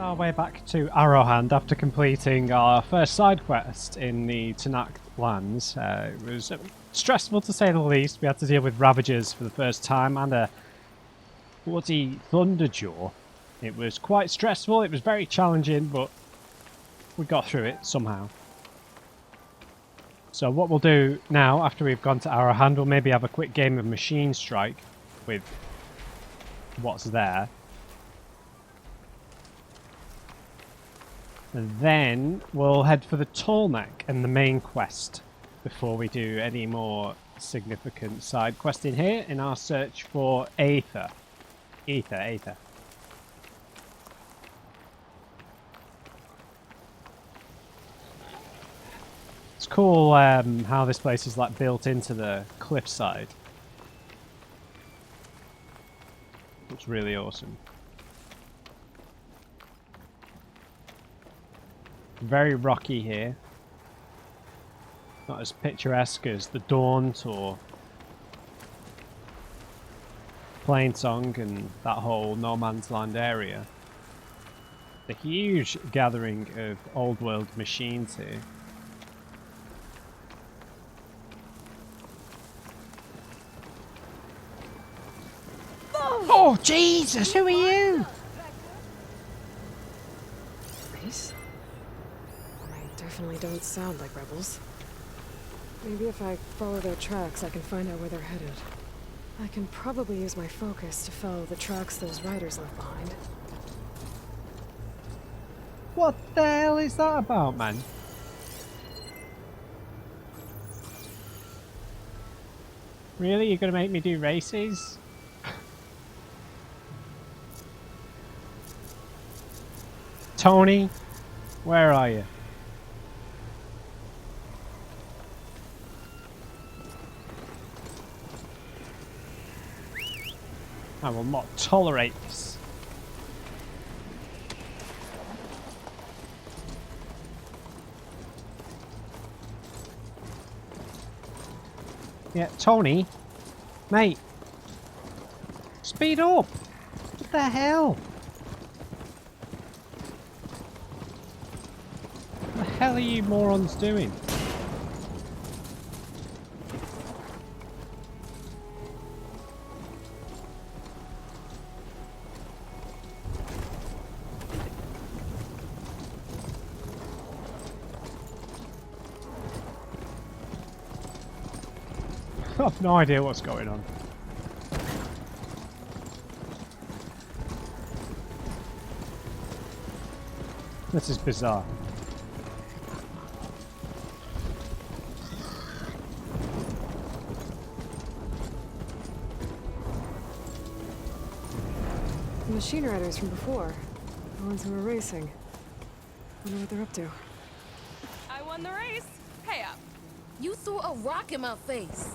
our way back to Arrowhand after completing our first side quest in the Tanakh lands. It was stressful to say the least. We had to deal with ravagers for the first time and a bloody thunderjaw. It was quite stressful, it was very challenging, but we got through it somehow. So what we'll do now, after we've gone to Arrowhand, we'll maybe have a quick game of Machine Strike with what's there. And then we'll head for the Tallneck and the main quest before we do any more significant side questing here in our search for Aether. Aether. It's cool how this place is like built into the cliffside. It's really awesome. Very rocky here. Not as picturesque as the Daunt or Plainsong and that whole No Man's Land area. The huge gathering of old world machines here. Oh Jesus, who are you? Nice. They definitely don't sound like rebels. Maybe if I follow their tracks, I can find out where they're headed. I can probably use my focus to follow the tracks those riders left behind. What the hell is that about, man? Really? You're gonna make me do races? Tony, where are you? I will not tolerate this. Yeah, Tony, mate, speed up. What the hell? What the hell are you morons doing? I have no idea what's going on. This is bizarre. The machine riders from before. The ones who were racing. Wonder what they're up to. I won the race. Pay up. You threw a rock in my face.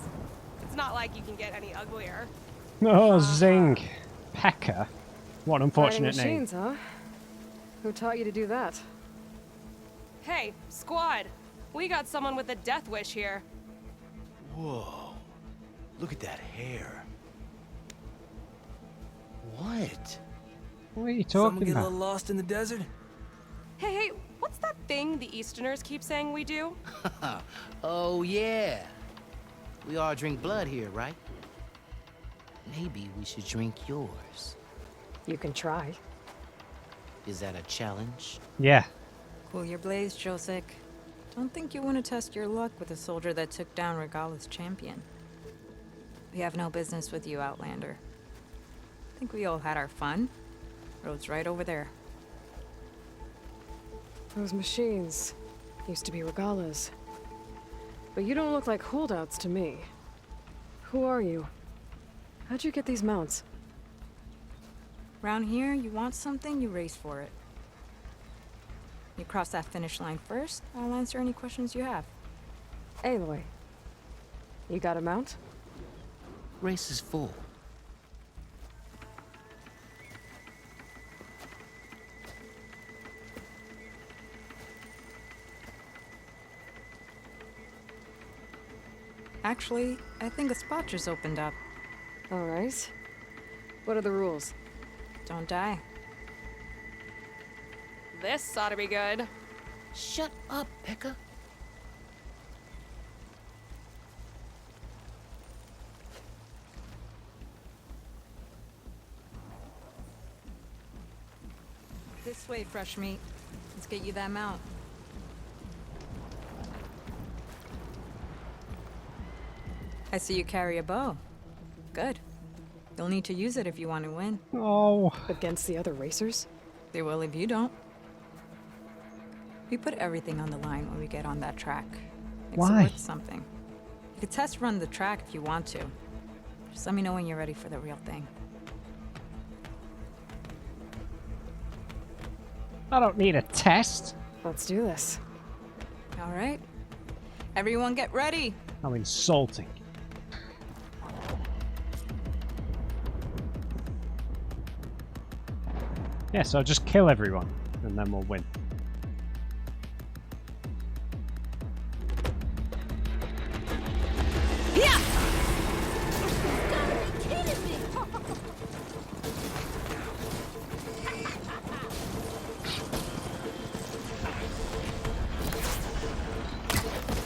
It's not like you can get any uglier. Oh, zing. Pecker. What an unfortunate Riding name. machines, huh? Who taught you to do that? Hey, squad. We got someone with a death wish here. Whoa. Look at that hair. What? What are you Someone talking get a about? little lost in the desert? Hey, what's that thing the Easterners keep saying we do? Oh, yeah. We all drink blood here, right? Maybe we should drink yours. You can try. Is that a challenge? Yeah. Cool your blaze, Josek. Don't think you want to test your luck with a soldier that took down Regala's champion. We have no business with you, Outlander. Think we all had our fun. Road's right over there. Those machines used to be Regala's. But you don't look like holdouts to me. Who are you? How'd you get these mounts? Round here, you want something, you race for it. You cross that finish line first, I'll answer any questions you have. Aloy, you got a mount? Race is full. Actually, I think a spot just opened up. All right. What are the rules? Don't die. This ought to be good. Shut up, Pekka. This way, fresh meat. Let's get you that mount. I see you carry a bow. Good. You'll need to use it if you want to win. Oh, Against the other racers? They will if you don't. We put everything on the line when we get on that track. Makes Why? it worth something. You could test run the track if you want to. Just let me know when you're ready for the real thing. I don't need a test. Let's do this. All right. Everyone get ready. How insulting. Yeah, so just kill everyone, and then we'll win.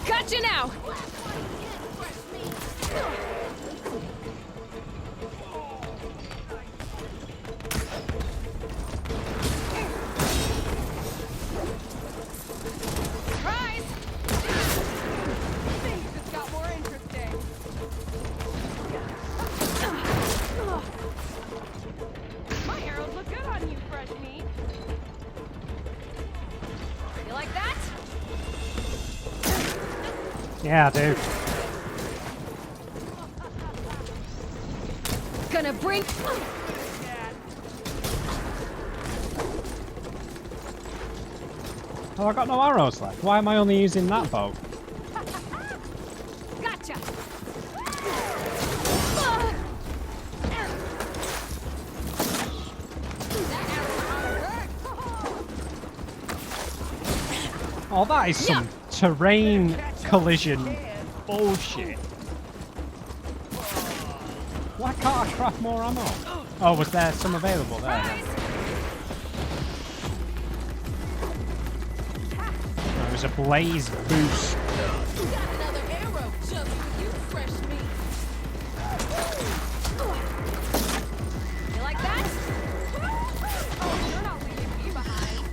Gotcha now! Surprise! Things just got more interesting. My arrows look good on you, fresh meat. You like that? Yeah, dude. Gonna bring. Oh, I got no arrows left. Why am I only using that bow? Gotcha. Oh, that is some terrain collision bullshit. Why can't I craft more ammo? Oh, was there some available there? There was a blaze boost. Got another arrow just for you, fresh meat. You like that? Oh, you're not leaving me behind.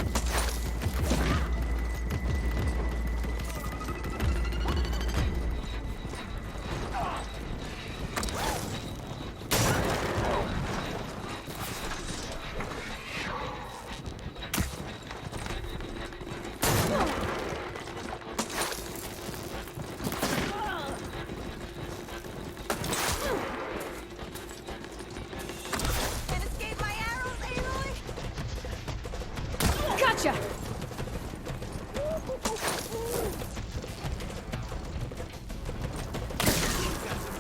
Can't escape my arrows, Aloy. Gotcha.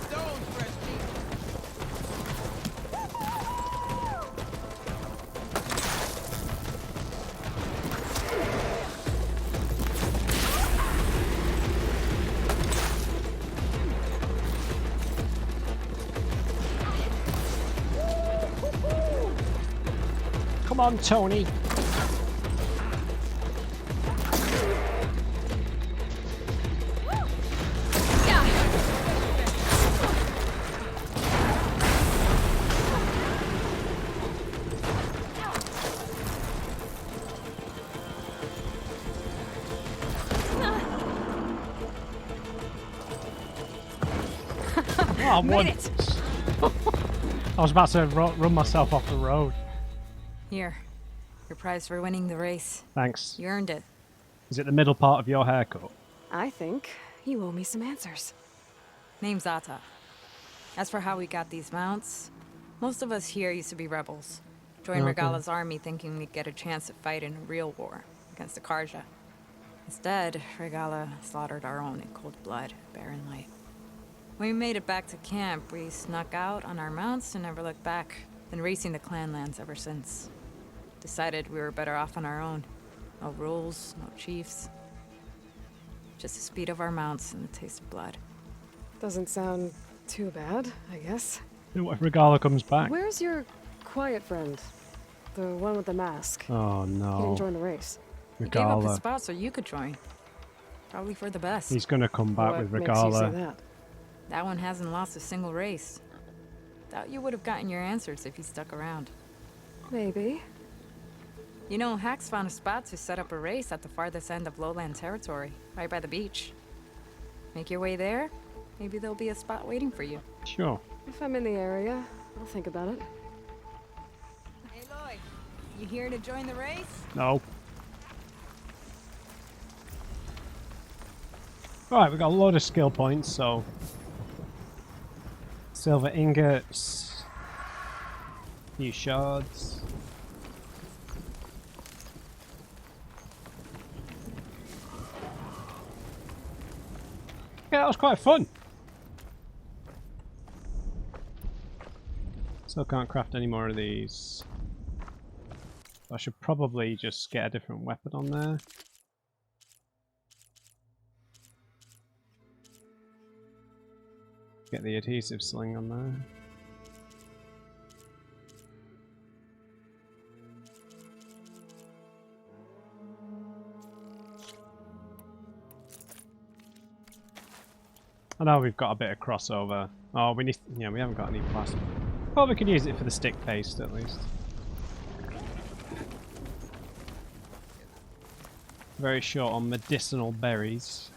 Stones, fresh meat. Come on, Tony. Oh, I won. Made it. I was about to run myself off the road. Here. Your prize for winning the race. Thanks. You earned it. Is it the middle part of your haircut? I think you owe me some answers. Name's Ata. As for how we got these mounts, most of us here used to be rebels. Joined Okay. Regala's army thinking we'd get a chance to fight in a real war against the Karja. Instead, Regala slaughtered our own in cold blood, Barren Light. When we made it back to camp, we snuck out on our mounts and never looked back. Been racing the clan lands ever since. Decided we were better off on our own. No rules, no chiefs. Just the speed of our mounts and the taste of blood. Doesn't sound too bad, I guess. What if Regala comes back? Where's your quiet friend? The one with the mask. Oh He didn't no. join the race. He gave up his Regala. spot so you could join. Probably for the best. He's gonna come back What with makes you say Regala. that? That one hasn't lost a single race. Doubt you would have gotten your answers if he stuck around. Maybe. You know, Hack's found a spot to set up a race at the farthest end of lowland territory, right by the beach. Make your way there, maybe there'll be a spot waiting for you. Sure. If I'm in the area, I'll think about it. Aloy, you here to join the race? No. Alright, we got a load of skill points, so silver ingots, few shards. Yeah, that was quite fun. Still can't craft any more of these. I should probably just get a different weapon on there. Get the adhesive sling on there. I know we've got a bit of crossover. Oh, we need. Yeah, we haven't got any plastic. Well, we could use it for the stick paste at least. Very short on medicinal berries.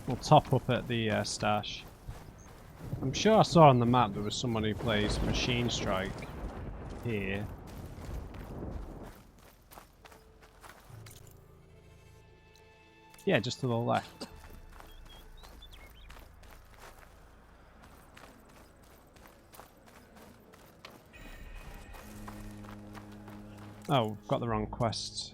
We'll top up at the stash. I'm sure I saw on the map there was someone who plays Machine Strike here. Yeah, just to the left. Oh, got the wrong quest.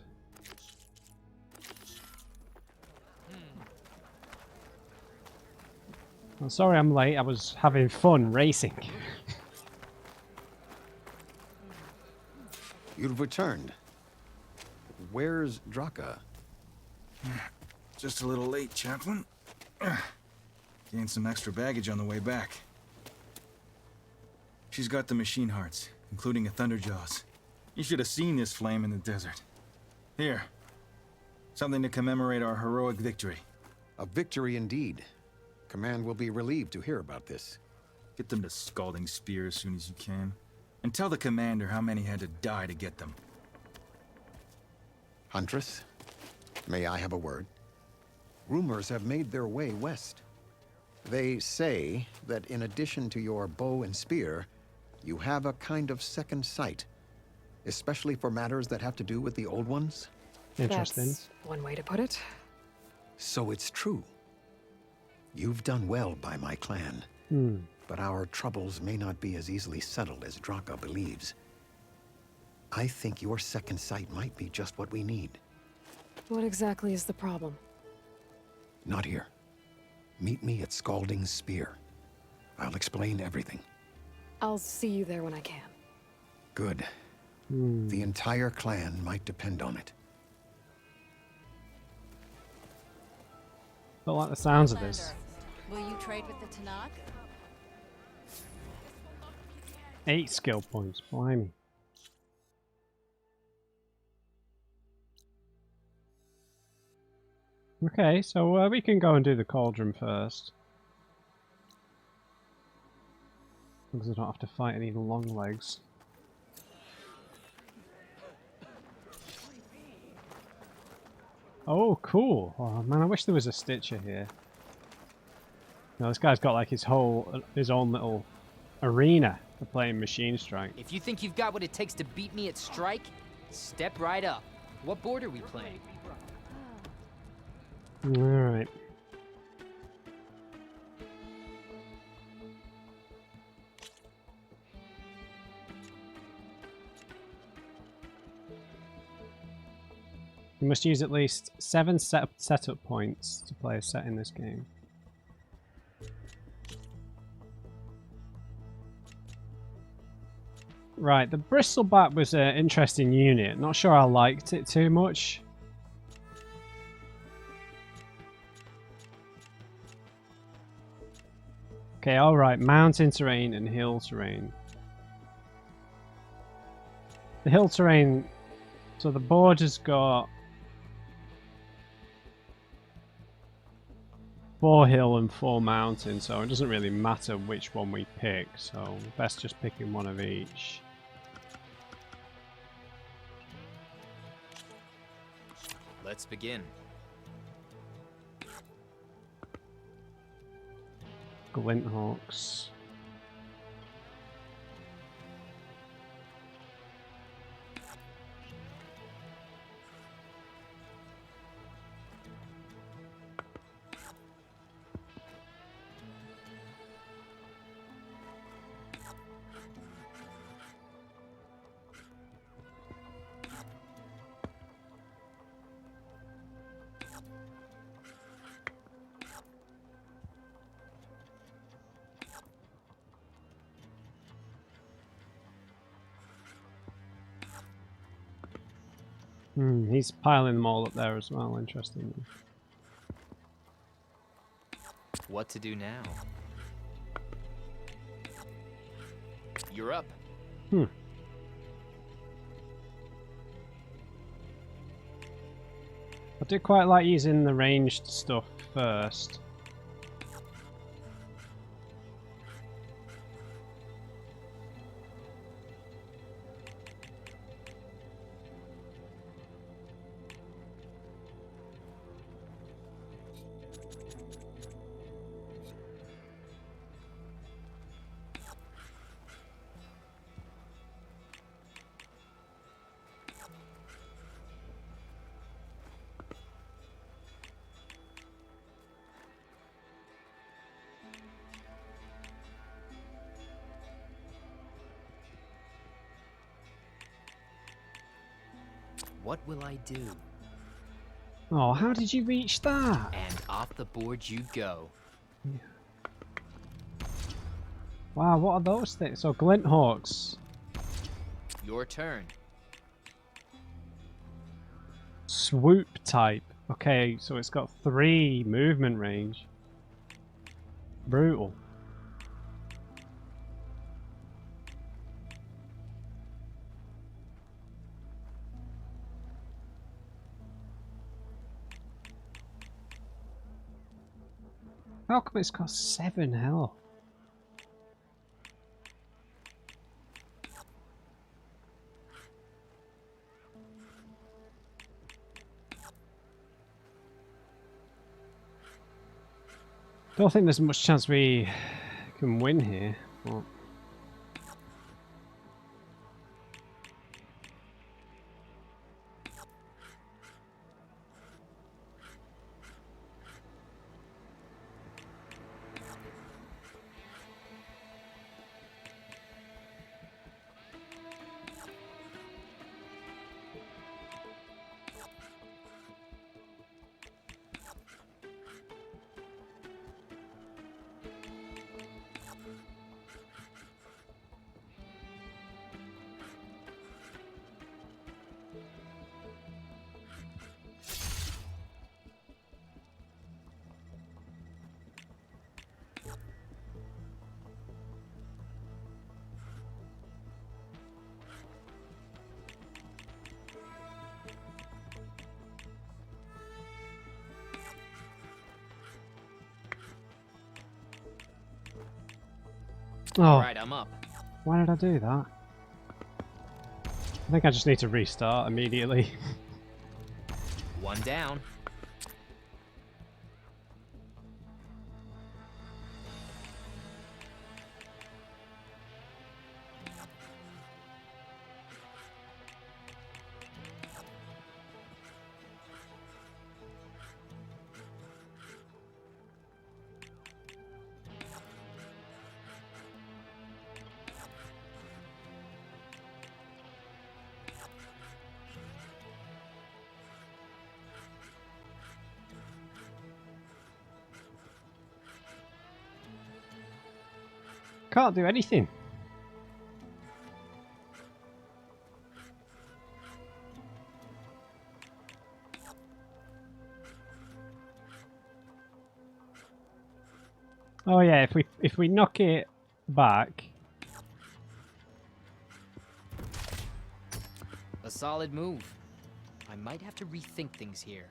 I'm sorry I'm late, I was having fun racing. You've returned. Where's Draka? Just a little late, Chaplain. Gained some extra baggage on the way back. She's got the machine hearts, including a Thunderjaws. You should have seen this flame in the desert. Here. Something to commemorate our heroic victory. A victory indeed. Command will be relieved to hear about this. Get them the scalding spear as soon as you can. And tell the commander how many had to die to get them. Huntress, may I have a word? Rumors have made their way west. They say that in addition to your bow and spear, you have a kind of second sight, especially for matters that have to do with the old ones. Interesting. That's one way to put it. So it's true. You've done well by my clan, but our troubles may not be as easily settled as Draka believes. I think your second sight might be just what we need. What exactly is the problem? Not here. Meet me at Scalding's Spear. I'll explain everything. I'll see you there when I can. Good. The entire clan might depend on it. Don't like the sounds of this. Will you trade with the Tanakh? 8 skill points, blimey. Okay, so we can go and do the cauldron first. Because I don't have to fight any long legs. Oh, cool. Oh man, I wish there was a Stitcher here. No, this guy's got like his own little arena for playing Machine Strike. If you think you've got what it takes to beat me at Strike, step right up. What board are we playing? Alright. You must use at least 7 setup points to play a set in this game. Right, the Bristleback was an interesting unit. Not sure I liked it too much. Okay, alright, mountain terrain and hill terrain. The hill terrain. So the board has got 4 hill and 4 mountain, so it doesn't really matter which one we pick. So best just picking one of each. Let's begin. Glint hawks. He's piling them all up there as well, interestingly. What to do now? You're up. I do quite like using the ranged stuff first. What will I do? Oh, how did you reach that? And off the board you go. Wow, what are those things? So glint hawks. Your turn. Swoop type. Okay, so it's got 3 movement range. Brutal. How come it's got 7 health? Don't think there's much chance we can win here, but... Oh, Alright, I'm up. why did I do that? I think I just need to restart immediately. One down. Can't do anything. Oh yeah, if we knock it back. A solid move. I might have to rethink things here.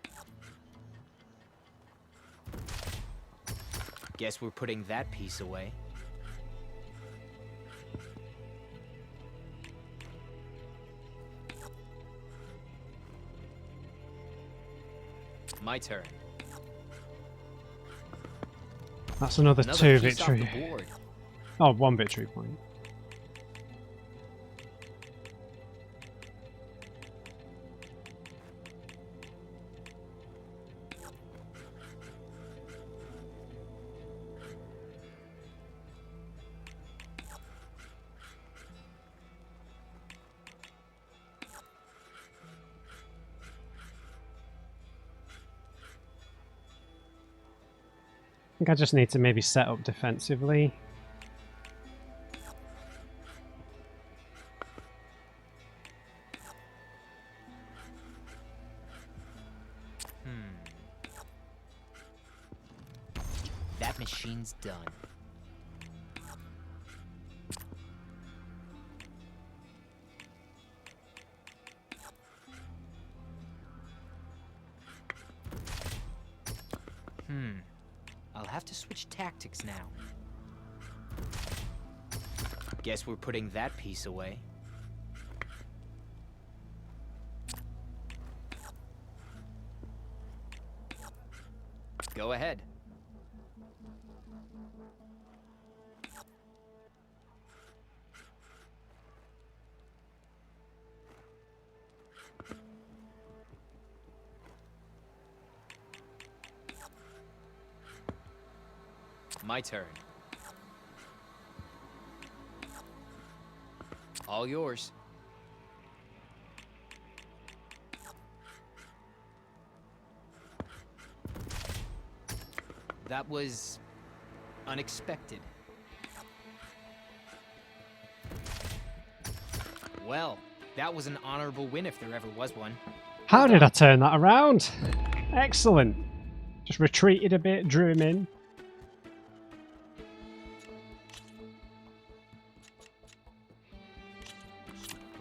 Guess we're putting that piece away. My turn. That's another Another 2 piece off the victory. board. Oh, 1 victory point. I think I just need to maybe set up defensively. That machine's done. I'll have to switch tactics now. Guess we're putting that piece away. Go ahead. My turn. All yours. That was unexpected. Well, that was an honorable win if there ever was one. How did I turn that around? Excellent. Just retreated a bit, drew him in.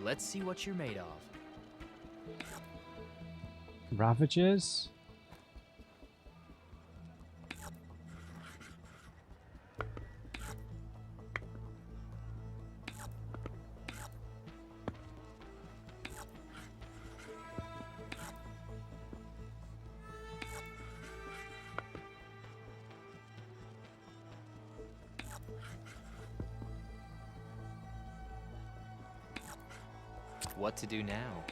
Let's see what you're made of. Ravages. What to do now?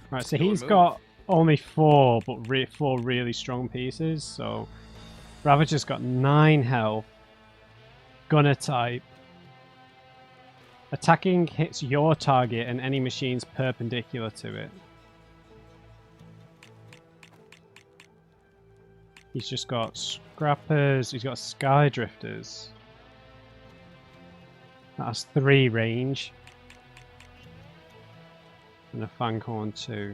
Right, so Your he's move. got only 4, but 4 really strong pieces. So Ravager's got 9 health. Gunner type. Attacking hits your target and any machines perpendicular to it. He's just got scrappers. He's got sky drifters. That's 3 range. And a fanghorn 2.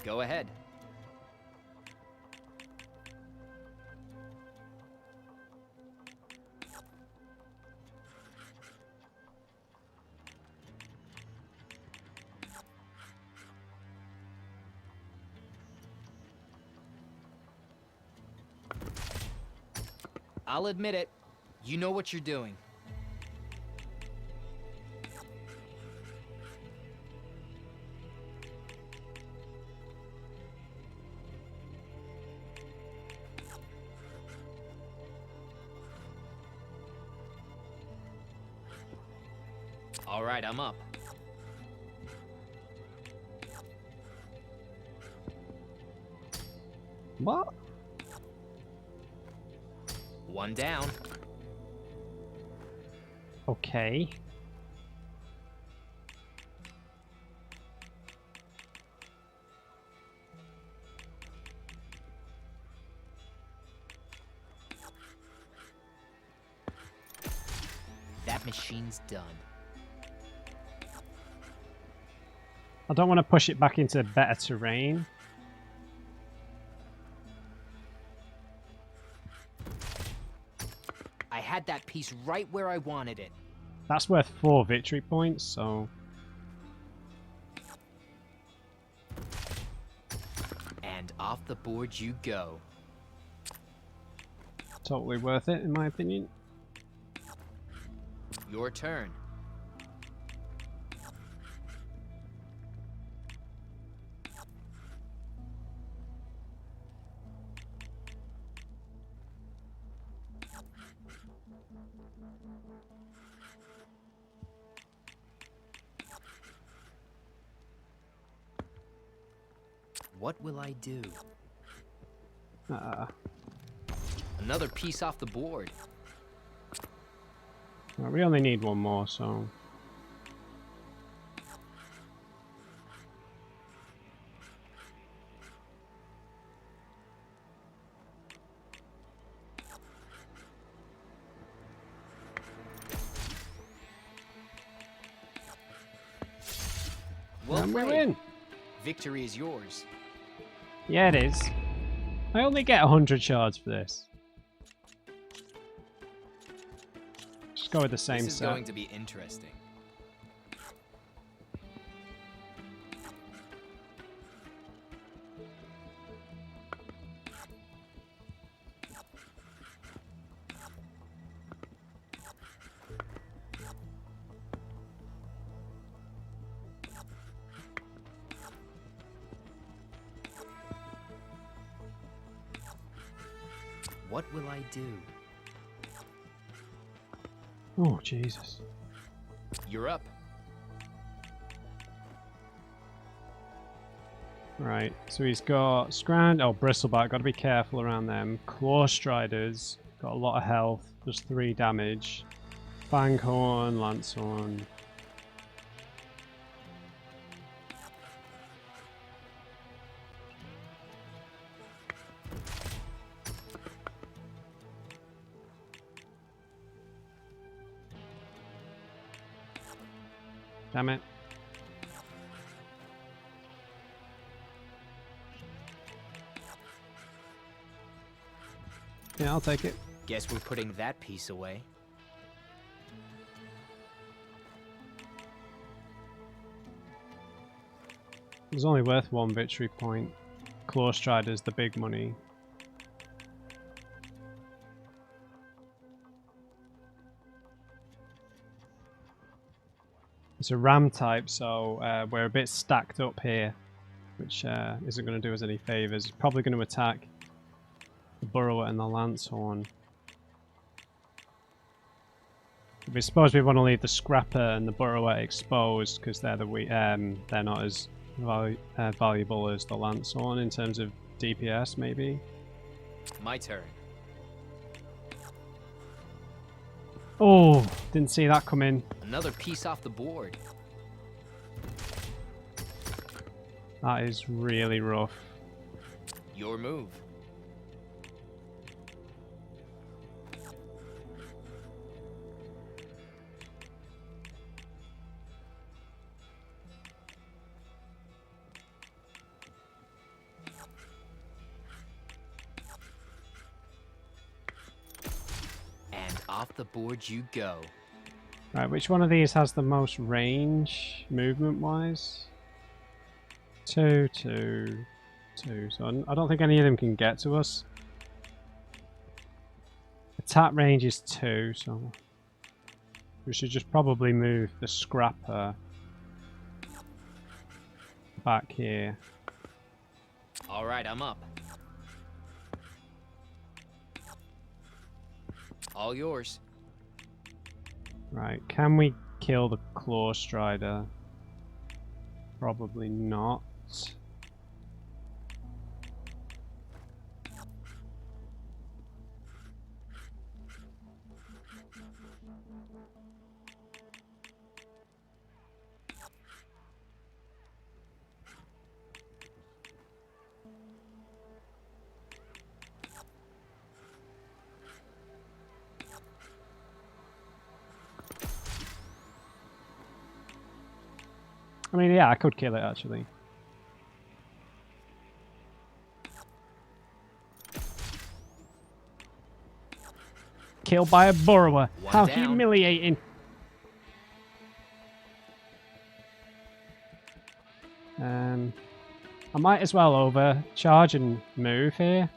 Go ahead. I'll admit it. You know what you're doing. All right, I'm up. What? One down. Okay. That machine's done. I don't want to push it back into better terrain. I had that piece right where I wanted it. That's worth 4 victory points, so... And off the board you go. Totally worth it, in my opinion. Your turn. What will I do? Another piece off the board. Well, we only need one more, so... Well And we played. win! Victory is yours. Yeah, it is. I only get 100 shards for this. Just go with the same This is set. going to be interesting. What will I do? Oh, Jesus. You're up. Right, so he's got Scrand. Oh, Bristleback. Got to be careful around them. Claw Striders. Got a lot of health. Just 3 damage. Fanghorn, Lancehorn. Damn it. Yeah, I'll take it. Guess we're putting that piece away. It's only worth 1 victory point. Claw Strider's the big money. It's a ram type, so we're a bit stacked up here, which isn't going to do us any favours. It's probably going to attack the Burrower and the Lancehorn. We suppose we want to leave the Scrapper and the Burrower exposed because they're they're not as valuable as the Lancehorn in terms of DPS, maybe. My turn. Oh, didn't see that coming. Another piece off the board. That is really rough. Your move. And off the board you go. Right, which one of these has the most range, movement-wise? 2, 2, 2. So I don't think any of them can get to us. Attack range is 2, so we should just probably move the Scrapper back here. All right, I'm up. All yours. Right, can we kill the Claw Strider? Probably not. I mean, yeah, I could kill it actually. Killed by a burrower. One How down. humiliating. I might as well overcharge and move here.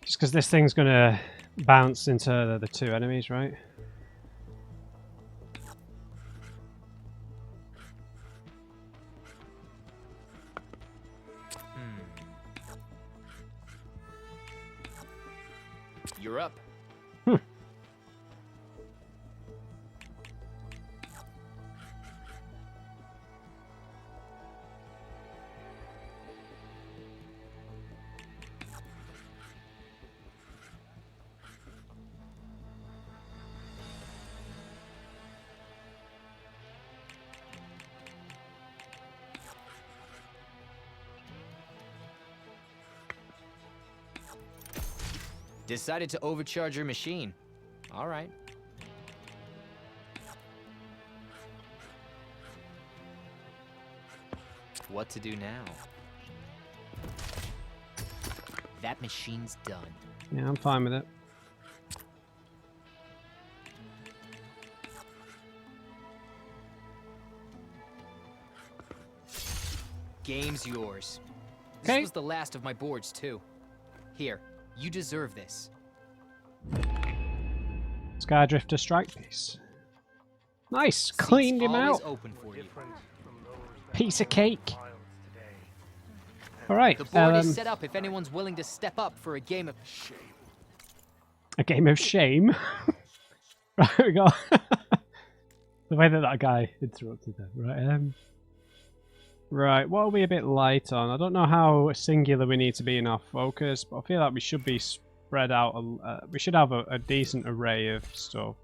Just because this thing's going to bounce into the two enemies, right? You're up. Decided to overcharge your machine. All right. What to do now? That machine's done. Yeah, I'm fine with it. Game's yours. Okay. This was the last of my boards, too. Here, you deserve this. Skydrifter strike piece. Nice, Seat's cleaned him always out. open for you. Piece of cake. All right, The board is set up if anyone's willing to step up for a game of shame. a game of shame. Right, we got the way that guy interrupted them. Right, right. What are we a bit light on? I don't know how singular we need to be in our focus, but I feel like we should be spread out. We should have a decent array of stuff.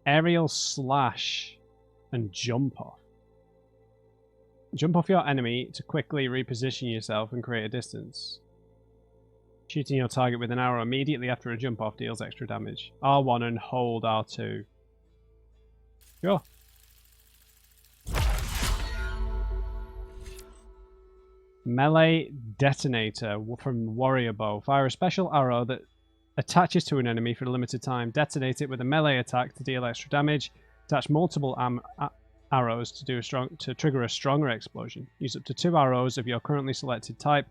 Aerial slash and jump off. Jump off your enemy to quickly reposition yourself and create a distance. Shooting your target with an arrow immediately after a jump off deals extra damage. R1 and hold R2. Sure. Melee detonator from Warrior Bow. Fire a special arrow that attaches to an enemy for a limited time. Detonate it with a melee attack to deal extra damage. Attach multiple arrows to trigger a stronger explosion. Use up to 2 arrows of your currently selected type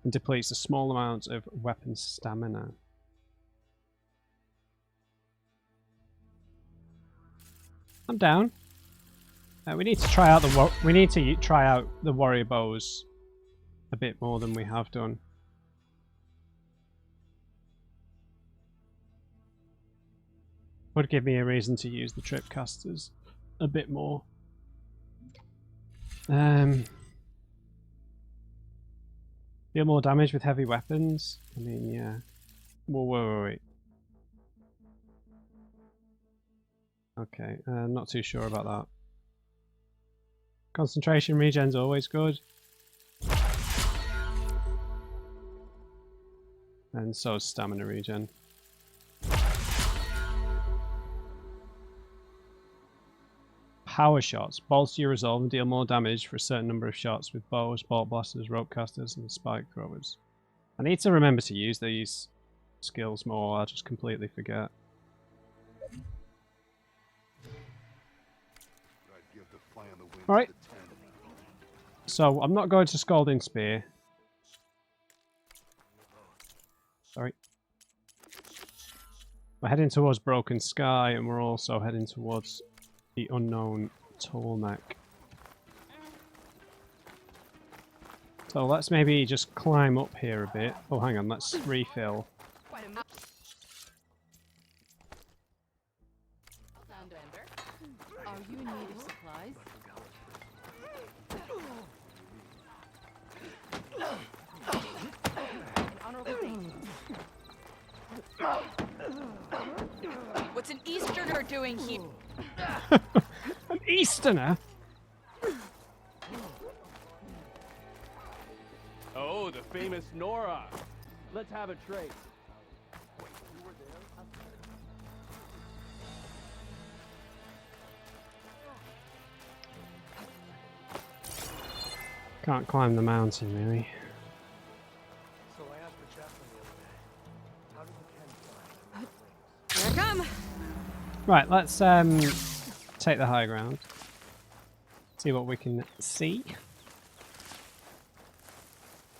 and depletes a small amount of weapon stamina. I'm down. We need to try out the warrior bows a bit more than we have done. Would give me a reason to use the tripcasters a bit more. Deal more damage with heavy weapons. I mean, yeah. Wait. Okay, not too sure about that. Concentration regen's always good. And so is stamina regen. Power shots. Bolster your resolve and deal more damage for a certain number of shots with bows, bolt blasters, rope casters, and spike throwers. I need to remember to use these skills more, I'll just completely forget. Alright. So, I'm not going to Scalding Spear. Sorry. We're heading towards Broken Sky, and we're also heading towards the unknown tall neck. So let's maybe just climb up here a bit. Oh, hang on, let's refill. Are you in need of supplies? What's an Easterner doing here? An Easterner! Westerner? Oh, the famous Nora. Let's have a trade. Can't climb the mountain, really. So I asked the chaplain the other day, how did the Ken find? Here I come. Right, let's take the high ground. See what we can see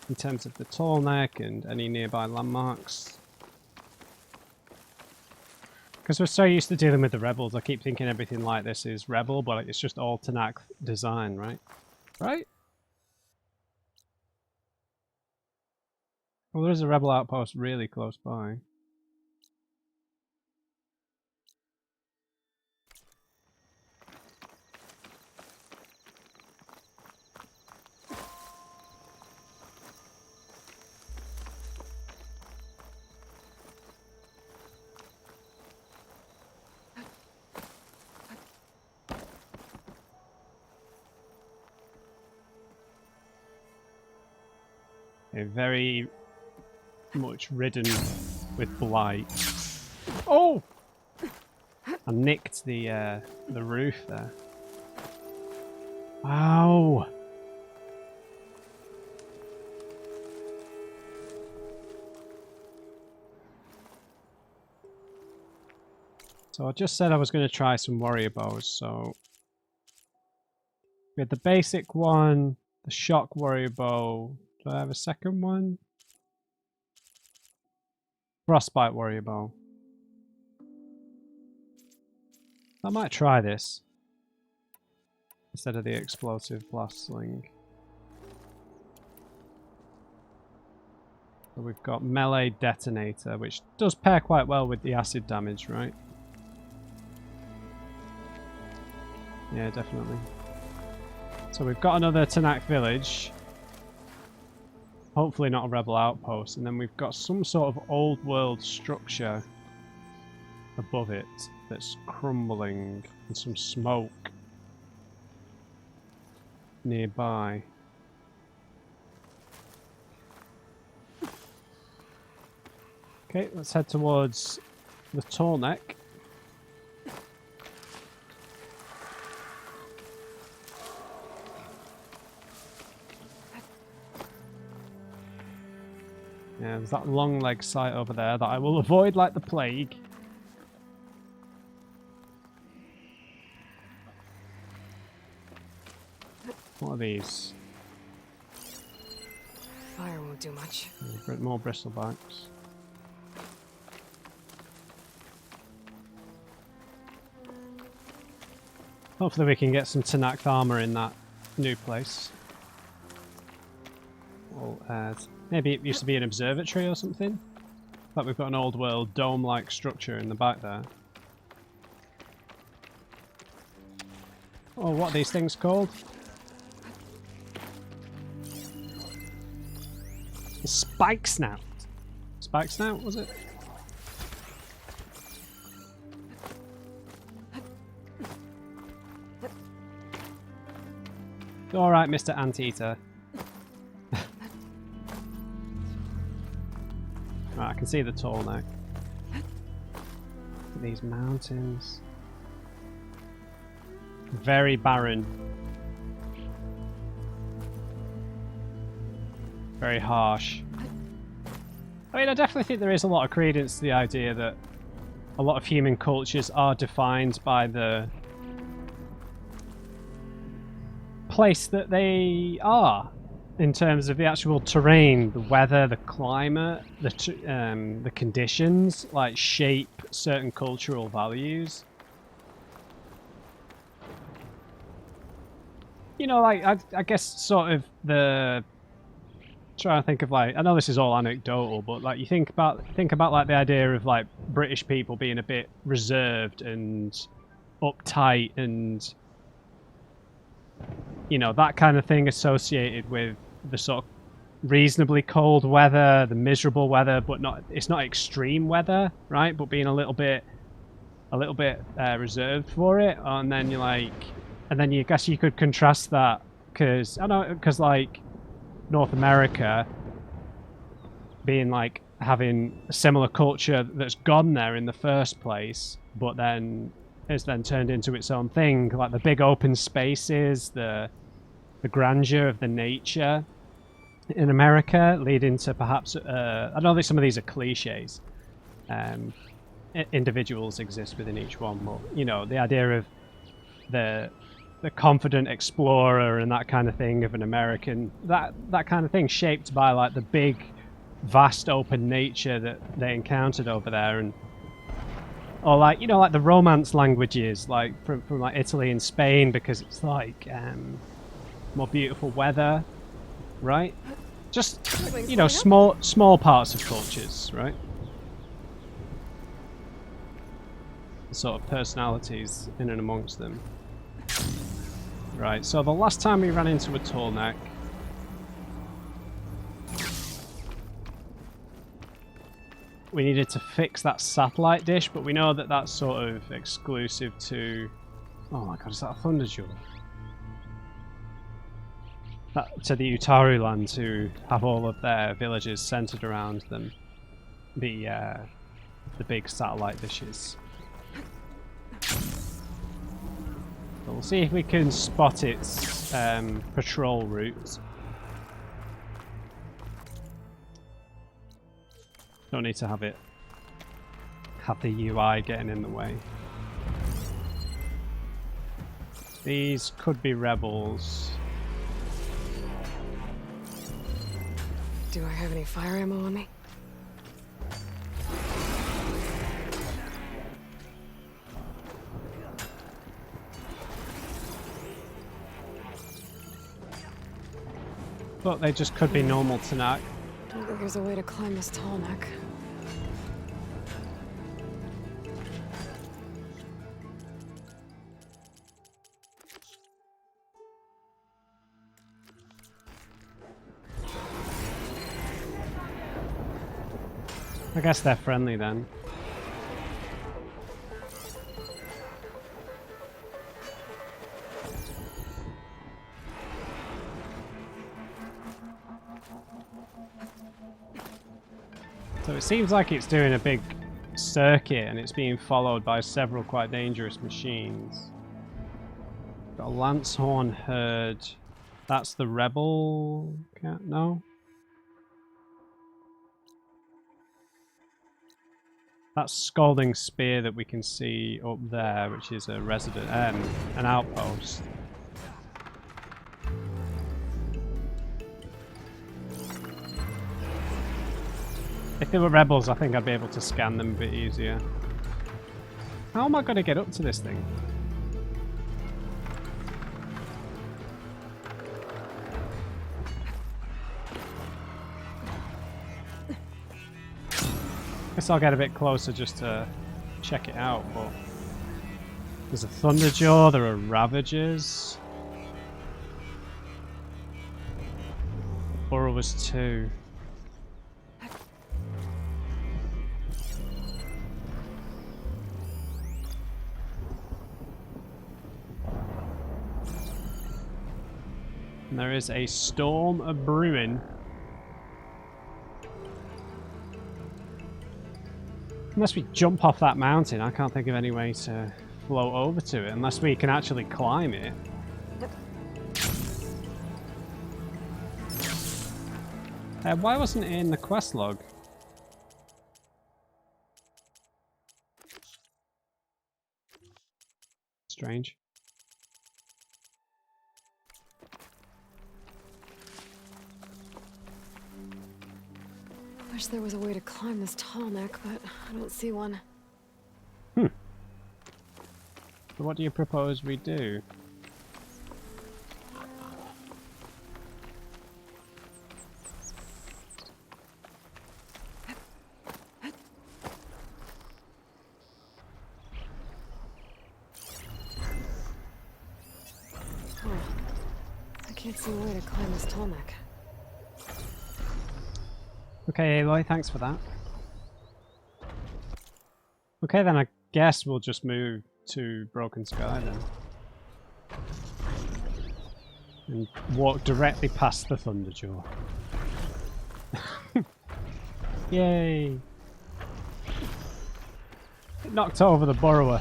in terms of the tall neck and any nearby landmarks. Because we're so used to dealing with the rebels, I keep thinking everything like this is rebel, but it's just all Tanakh design, right? Right? Well, there is a rebel outpost really close by. Very much ridden with blight. Oh! I nicked the roof there. Ow! So I just said I was going to try some warrior bows, so we had the basic one, the shock warrior bow. Do I have a second one? Frostbite warrior bow. I might try this instead of the explosive blast sling. So we've got melee detonator, which does pair quite well with the acid damage, right? Yeah, definitely. So we've got another Tanakh village. Hopefully not a rebel outpost, and then we've got some sort of old world structure above it that's crumbling and some smoke nearby. Okay, let's head towards the tall neck. Yeah, there's that long leg sight over there that I will avoid like the plague. What are these? Fire won't do much. More bristlebacks. Hopefully we can get some Tanakh armor in that new place. We'll add. Maybe it used to be an observatory or something. Like we've got an old world dome-like structure in the back there. Oh, what are these things called? A spike snout. Spike snout, was it? Alright, Mr. Anteater. Right, I can see the tall neck. Look at these mountains. Very barren. Very harsh. I mean, I definitely think there is a lot of credence to the idea that a lot of human cultures are defined by the place that they are. In terms of the actual terrain, the weather, the climate, the conditions, like shape certain cultural values. You know, like I guess sort of the trying to think of like I know this is all anecdotal, but like you think about like the idea of like British people being a bit reserved and uptight and you know that kind of thing associated with the sort of reasonably cold weather, the miserable weather, but it's not extreme weather, right? But being a little bit reserved for it, and then you're like And then you guess you could contrast that because I know because like North America being like having a similar culture that's gone there in the first place, but then it's then turned into its own thing, like the big open spaces, the grandeur of the nature in America, leading to perhaps I know that some of these are cliches. Individuals exist within each one, but you know the idea of the confident explorer and that kind of thing of an American, that kind of thing, shaped by like the big, vast open nature that they encountered over there, and or like you know like the Romance languages, like from like Italy and Spain, because it's like more beautiful weather, right? Just you know small parts of cultures, right? Sort of personalities in and amongst them. Right, so the last time we ran into a tall neck, we needed to fix that satellite dish, but we know that that's sort of exclusive to... Oh my god, is that a Thunderjaw? To the Utaru lands, who have all of their villages centered around them. The big satellite dishes. So we'll see if we can spot its patrol route. Don't need to have the UI getting in the way. These could be rebels. Do I have any fire ammo on me? But they just could be normal Tanakh. Don't think there's a way to climb this tall neck. I guess they're friendly then. So it seems like it's doing a big circuit and it's being followed by several quite dangerous machines. Got a Lancehorn herd. That's the rebel cat? No? That's Scalding Spear that we can see up there, which is a resident, an outpost. If they were rebels, I think I'd be able to scan them a bit easier. How am I going to get up to this thing? Guess I'll get a bit closer just to check it out, but... There's a Thunderjaw, there are Ravagers. Burrow was 2. And there is a storm a-brewing. Unless we jump off that mountain, I can't think of any way to float over to it, unless we can actually climb it. Why wasn't it in the quest log? Strange. Wish there was a way to climb this tall neck, but I don't see one. So what do you propose we do? Huh. I can't see a way to climb this tall neck. Okay, Aloy, thanks for that. Okay, then I guess we'll just move to Broken Sky then. And walk directly past the Thunderjaw. Yay! It knocked over the burrower.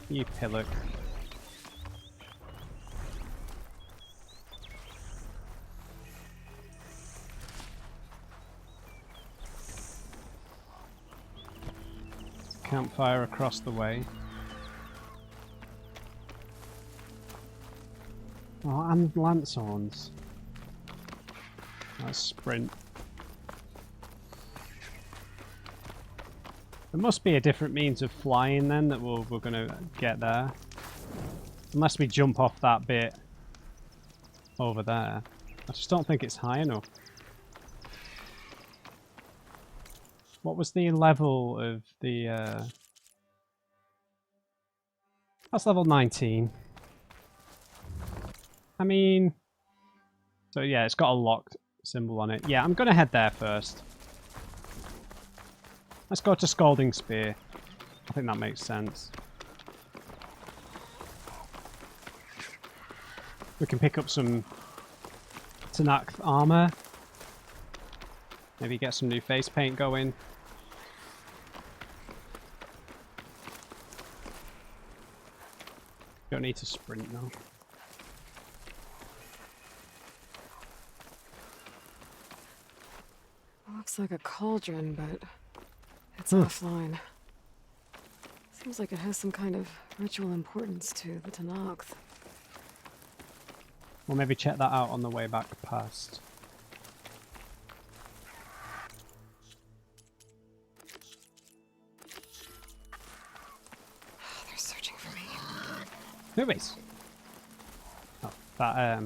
You pillock. Campfire across the way. Oh, and lance horns. Let's sprint. There must be a different means of flying then that we're going to get there. Unless we jump off that bit over there. I just don't think it's high enough. What was the level of the... That's level 19. I mean... So yeah, it's got a locked symbol on it. Yeah, I'm going to head there first. Let's go to Scalding Spear. I think that makes sense. We can pick up some Tanakh armor. Maybe get some new face paint going. Don't need to sprint now. Looks like a cauldron, but it's offline. Seems like it has some kind of ritual importance to the Tanakh. We'll maybe check that out on the way back past. They're searching for me. Who is? Oh, that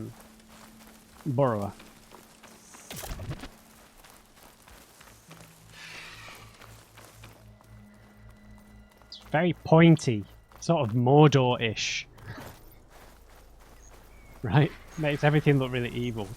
burrower. It's very pointy, sort of Mordor-ish. Right? Makes everything look really evil.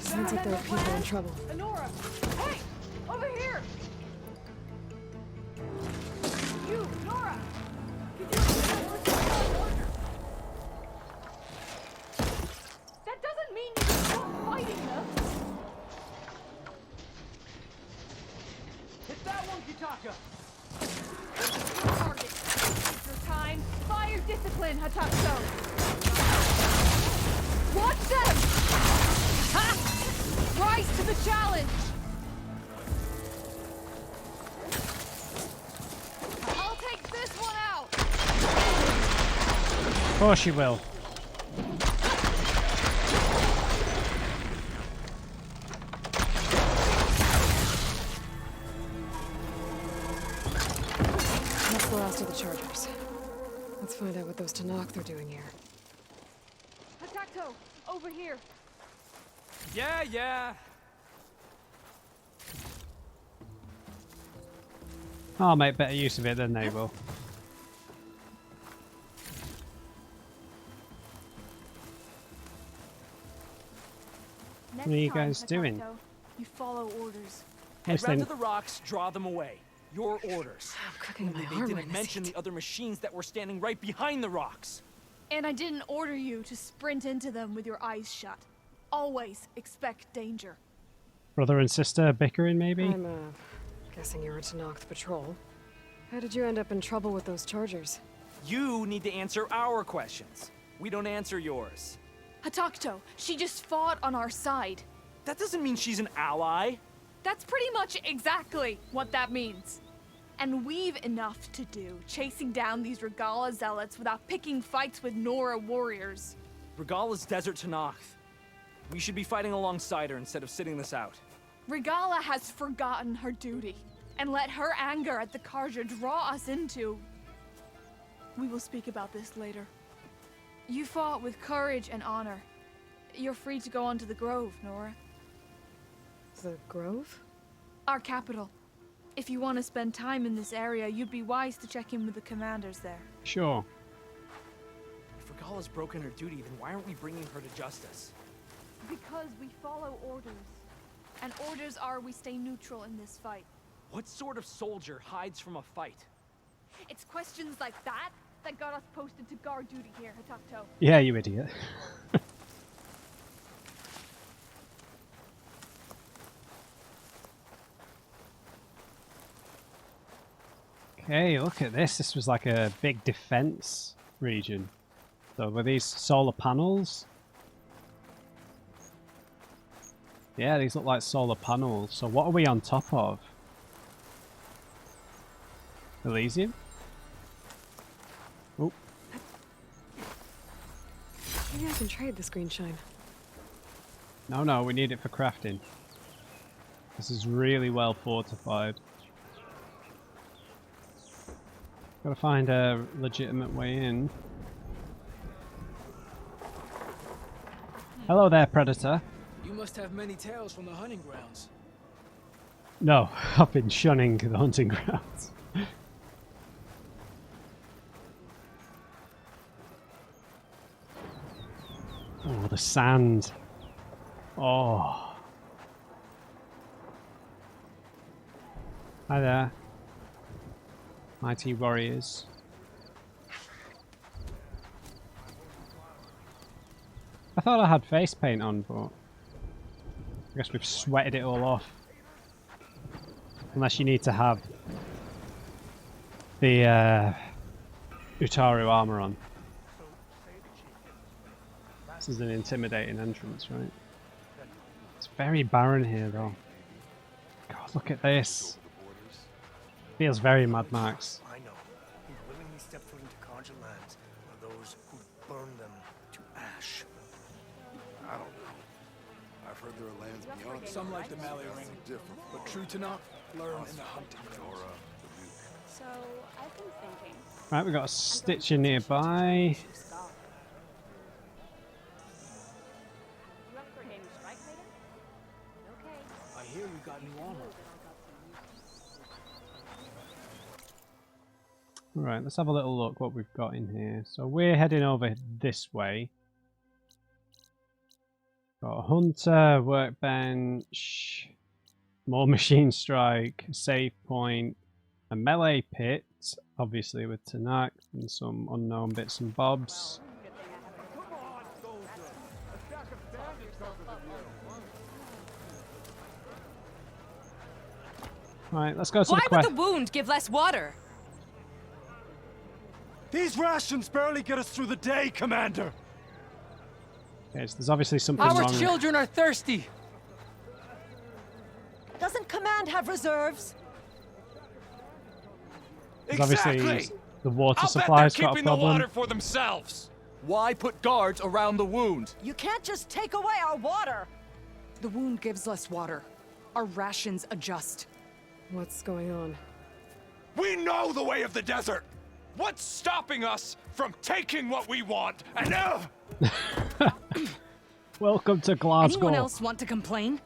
Sounds like there are people in trouble. Nora! Hey! Over here! You, Nora! Could you That doesn't mean you can stop fighting them! Hit that one, Kitaka! Target. Your time. Fire discipline, Hatakso! Watch them! Ha! Rise to the challenge! I'll take this one out! Of course you will. That's the last of the chargers. Let's find out what those Tanakh are doing here. Hatakto, over here. Yeah. I'll make better use of it than they will. Next What are you time, guys doing? Hatakto, you follow orders. Head Yes, round then- to the rocks, draw them away. Your orders. I'm cooking my Only they armor in didn't this mention heat. the other machines that were standing right behind the rocks. And I didn't order you to sprint into them with your eyes shut. Always expect danger. Brother and sister bickering, maybe? I'm, guessing you're a Tanakh patrol. How did you end up in trouble with those chargers? You need to answer our questions. We don't answer yours. Hatakto, she just fought on our side. That doesn't mean she's an ally. That's pretty much exactly what that means. And we've enough to do chasing down these Regala zealots without picking fights with Nora warriors. Regala's desert Tanakh. We should be fighting alongside her instead of sitting this out. Regala has forgotten her duty and let her anger at the Carja draw us into... We will speak about this later. You fought with courage and honor. You're free to go on to the Grove, Nora. The Grove? Our capital. If you want to spend time in this area, you'd be wise to check in with the commanders there. Sure. If Regala's broken her duty, then why aren't we bringing her to justice? Because we follow orders. And orders are we stay neutral in this fight. What sort of soldier hides from a fight? It's questions like that that got us posted to guard duty here, Hatakto. Yeah, you idiot. Okay, look at this. This was like a big defense region. So were these solar panels? Yeah, these look like solar panels. So what are we on top of? Elysium? Oh. Maybe I can trade this green shine. No, we need it for crafting. This is really well fortified. Gotta find a legitimate way in. Hello there, Predator. You must have many tales from the hunting grounds. No, I've been shunning the hunting grounds. Oh, the sand. Oh. Hi there. Mighty warriors. I thought I had face paint on, but I guess we've sweated it all off. Unless you need to have the Utaru armor on. This is an intimidating entrance, right? It's very barren here, though. God, look at this. Feels very Mad Max. I know. Who willingly step foot into conjured lands are those who burn them to ash. I don't know. I've heard there are lands beyond. Some like the Malay Ring, but true to not learn in the hunting grounds. So, I've been thinking. Right, we've got a Stitcher nearby. You up for a new strike, Megan? Okay. I hear you got new armor. Alright, let's have a little look what we've got in here. So we're heading over this way. Got a hunter, workbench, more machine strike, save point, a melee pit, obviously with Tanak, and some unknown bits and bobs. Right, let's go to the quest. Why would the wound give less water? These rations barely get us through the day, Commander! Okay, so there's obviously something Our wrong. children are thirsty! Doesn't Command have reserves? There's obviously the water supply's got a keeping the problem. water for themselves. Why put guards around the wound? You can't just take away our water! The wound gives less water. Our rations adjust. What's going on? We know the way of the desert. What's stopping us from taking what we want? And Welcome to Glasgow. Anyone else want to complain?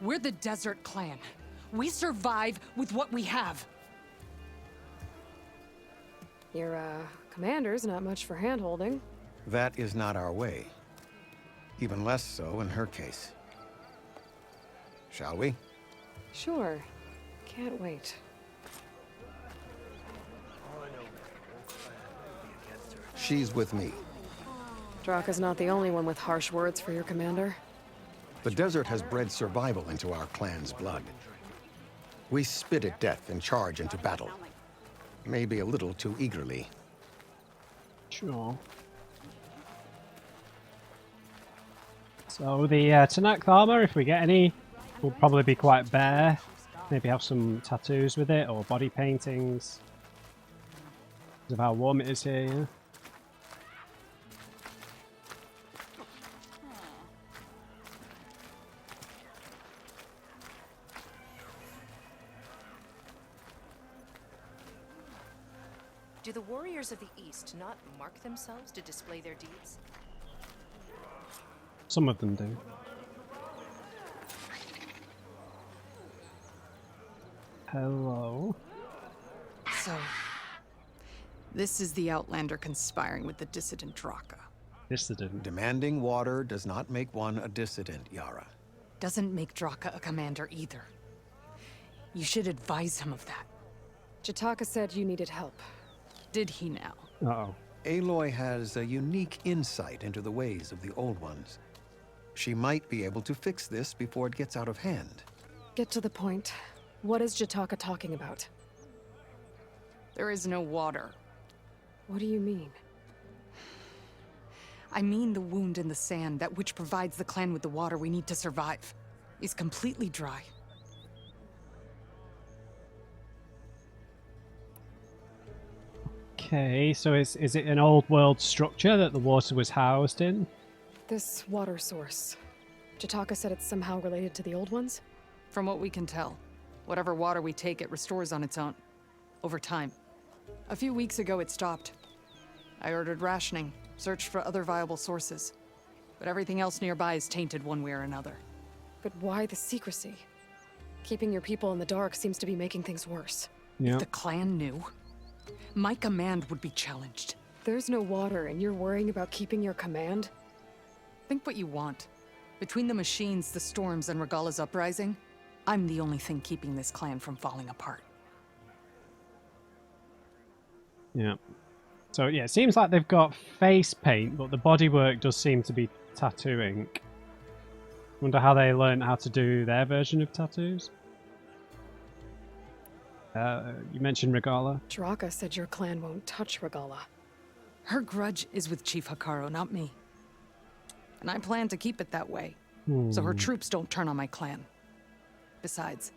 We're the Desert Clan. We survive with what we have. Your, commander's not much for hand-holding. That is not our way. Even less so in her case. Shall we? Sure. Can't wait. She's with me. Draka's not the only one with harsh words for your commander. The desert has bred survival into our clan's blood. We spit at death and charge into battle. Maybe a little too eagerly. Sure. So the Tanak armor, if we get any, will probably be quite bare. Maybe have some tattoos with it or body paintings. Because of how warm it is here, yeah. Do the warriors of the East not mark themselves to display their deeds? Some of them do. Hello. So, this is the Outlander conspiring with the dissident Draka. Dissident. Demanding water does not make one a dissident, Yarra. Doesn't make Draka a commander either. You should advise him of that. Jataka said you needed help. Did he now? Uh-oh. Aloy has a unique insight into the ways of the Old Ones. She might be able to fix this before it gets out of hand. Get to the point. What is Jataka talking about? There is no water. What do you mean? I mean the wound in the sand, that which provides the clan with the water we need to survive, is completely dry. Okay, so is it an old world structure that the water was housed in? This water source. Jataka said it's somehow related to the old ones? From what we can tell, whatever water we take, it restores on its own. Over time. A few weeks ago, it stopped. I ordered rationing, searched for other viable sources. But everything else nearby is tainted one way or another. But why the secrecy? Keeping your people in the dark seems to be making things worse. If the clan knew, my command would be challenged. There's no water and you're worrying about keeping your command? Think what you want. Between the machines, the storms, and Regala's uprising, I'm the only thing keeping this clan from falling apart. Yeah. So yeah, it seems like they've got face paint, but the bodywork does seem to be tattoo ink. Wonder how they learned how to do their version of tattoos. You mentioned Regala. Draka said your clan won't touch Regala. Her grudge is with Chief Hekarro, not me. And I plan to keep it that way, so her troops don't turn on my clan. Besides,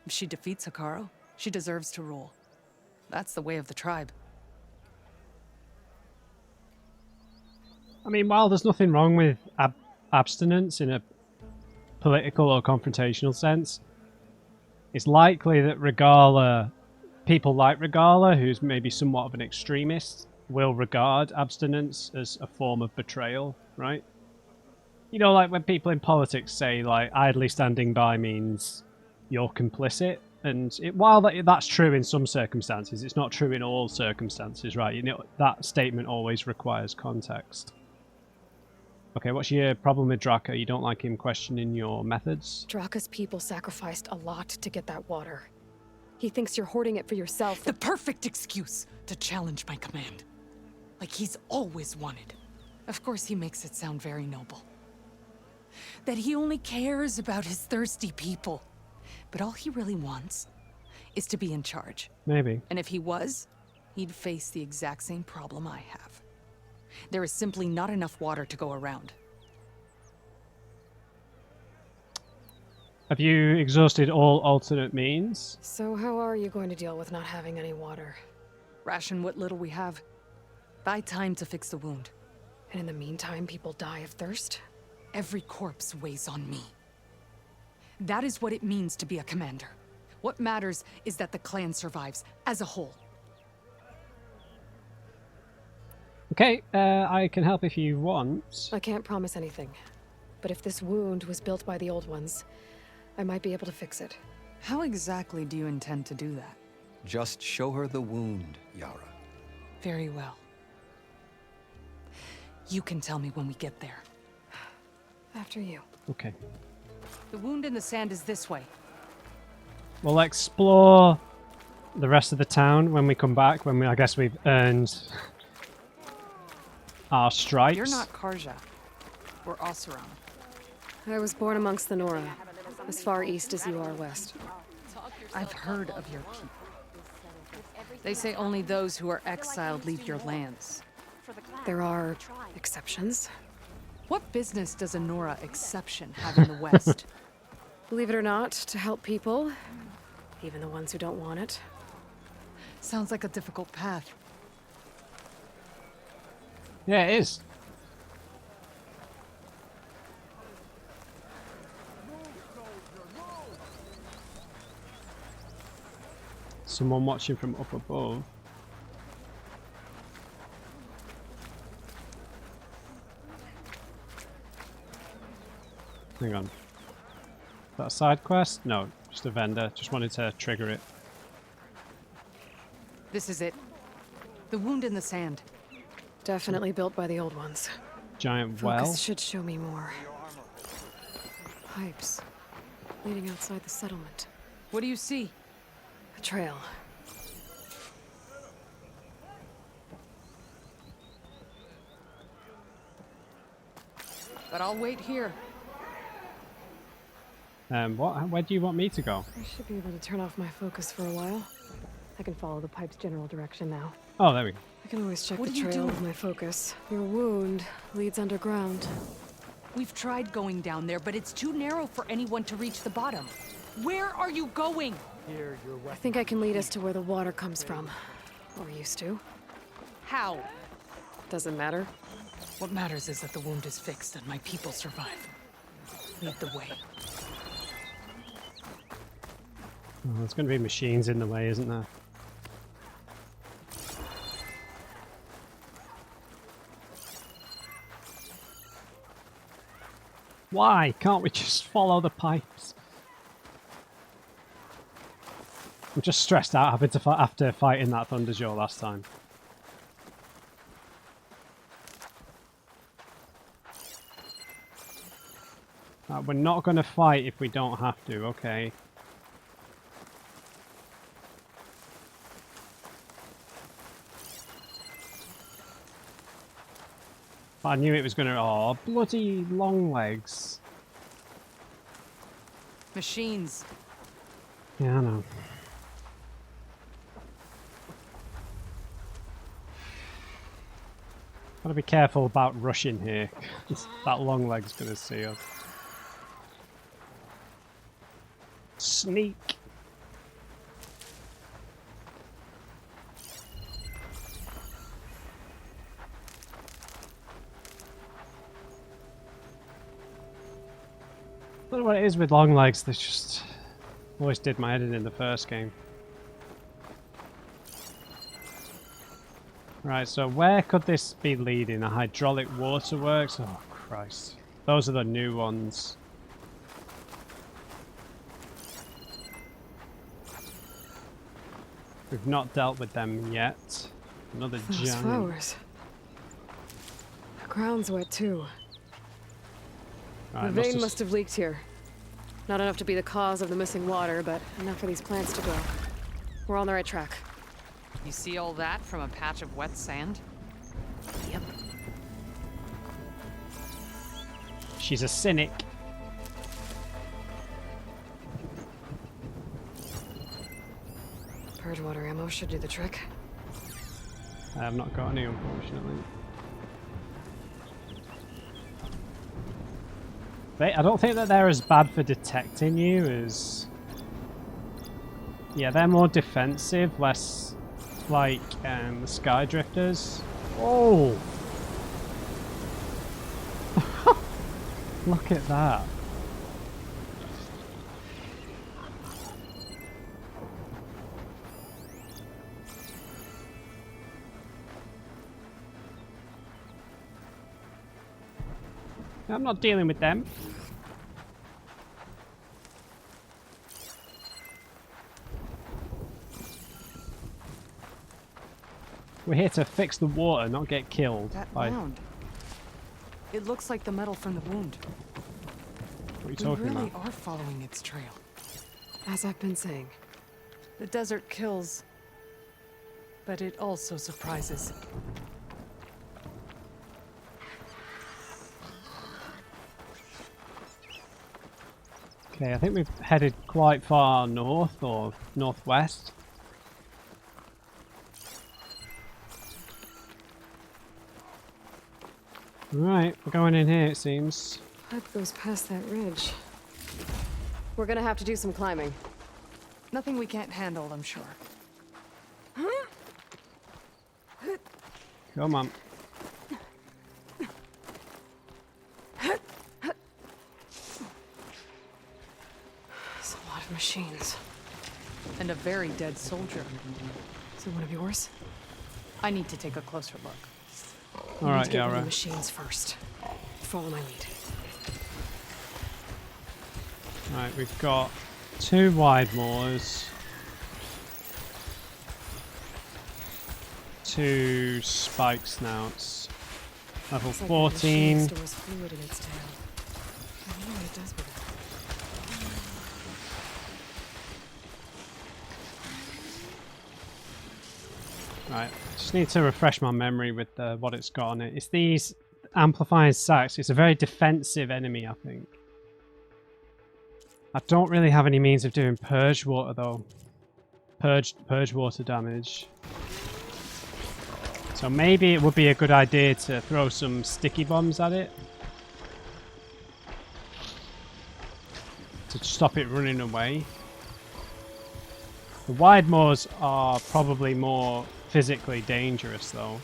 if she defeats Hekarro, she deserves to rule. That's the way of the tribe. I mean, while there's nothing wrong with abstinence in a political or confrontational sense, it's likely that people like Regala, who's maybe somewhat of an extremist, will regard abstinence as a form of betrayal, right? You know, like when people in politics say, like, idly standing by means you're complicit. And while that's true in some circumstances, it's not true in all circumstances, right? You know, that statement always requires context. Okay, what's your problem with Draka? You don't like him questioning your methods? Draka's people sacrificed a lot to get that water. He thinks you're hoarding it for yourself. The perfect excuse to challenge my command. Like he's always wanted. Of course he makes it sound very noble. That he only cares about his thirsty people. But all he really wants is to be in charge. Maybe. And if he was, he'd face the exact same problem I have. There is simply not enough water to go around. Have you exhausted all alternate means? So how are you going to deal with not having any water? Ration what little we have. Buy time to fix the wound. And in the meantime, people die of thirst? Every corpse weighs on me. That is what it means to be a commander. What matters is that the clan survives as a whole. Okay, I can help if you want. I can't promise anything. But if this wound was built by the old ones, I might be able to fix it. How exactly do you intend to do that? Just show her the wound, Yarra. Very well. You can tell me when we get there. After you. Okay. The wound in the sand is this way. We'll explore the rest of the town when we come back, I guess we've earned our stripes. You're not Karja. We're Oseram. I was born amongst the Nora, as far east as you are west. I've heard of your people. They say only those who are exiled leave your lands. There are exceptions. What business does a Nora exception have in the West? Believe it or not, to help people, even the ones who don't want it. Sounds like a difficult path. Yeah, it is. Someone watching from up above. Hang on. Is that a side quest? No, just a vendor. Just wanted to trigger it. This is it. The wound in the sand. Definitely built by the old ones. Giant Focus well. should show me more. Pipes leading outside the settlement. What do you see? A trail. But I'll wait here. What? Where do you want me to go? I should be able to turn off my focus for a while. I can follow the pipe's general direction now. Oh, there we go. I can always check What the do you trail do? with my focus. Your wound leads underground. We've tried going down there, but it's too narrow for anyone to reach the bottom. Where are you going? Here, your I weapon. think I can lead us to where the water comes from. Or used to. How? Doesn't matter. What matters is that the wound is fixed and my people survive. Lead the way. Oh, there's going to be machines in the way, isn't there? Why can't we just follow the pipes? I'm just stressed out having to fight after fighting that Thunderjaw last time. We're not going to fight if we don't have to, okay. I knew it was going to... Oh, bloody long legs. Machines. Yeah, I know. Gotta be careful about rushing here. That long leg's gonna see us. Sneak. I don't know what it is with long legs, they just always did my head in the first game. Right, so where could this be leading? A hydraulic waterworks? Oh, Christ. Those are the new ones. We've not dealt with them yet. Another Those giant... flowers. The ground's wet too. Right, The vein must have leaked here. Not enough to be the cause of the missing water, but enough for these plants to grow. We're on the right track. You see all that from a patch of wet sand? Yep. She's a cynic. Purge water ammo should do the trick. I have not got any, unfortunately. I don't think that they're as bad for detecting you as... Yeah, they're more defensive, less like the Sky Drifters. Oh! Look at that. I'm not dealing with them. We're here to fix the water, not get killed. That by... mound. It looks like the metal from the wound. What are you talking We really about? are following its trail. As I've been saying. The desert kills, but it also surprises. Okay, I think we've headed quite far north or northwest. Right, we're going in here, it seems. Pipe goes past that ridge. We're gonna have to do some climbing. Nothing we can't handle, I'm sure. Come on. There's a lot of machines. And a very dead soldier. Is it one of yours? I need to take a closer look. All right, Get rid of Yarra. the machines first. Follow my lead. Right, we've got 2 wide moors. 2 spike snouts. Level Looks like 14. the machine stores fluid in its tail. I wonder what it does with it. Right, just need to refresh my memory with what it's got on it. It's these amplifying sacks. It's a very defensive enemy, I think. I don't really have any means of doing purge water though. Purge water damage. So maybe it would be a good idea to throw some sticky bombs at it. To stop it running away. The wide moors are probably more physically dangerous though.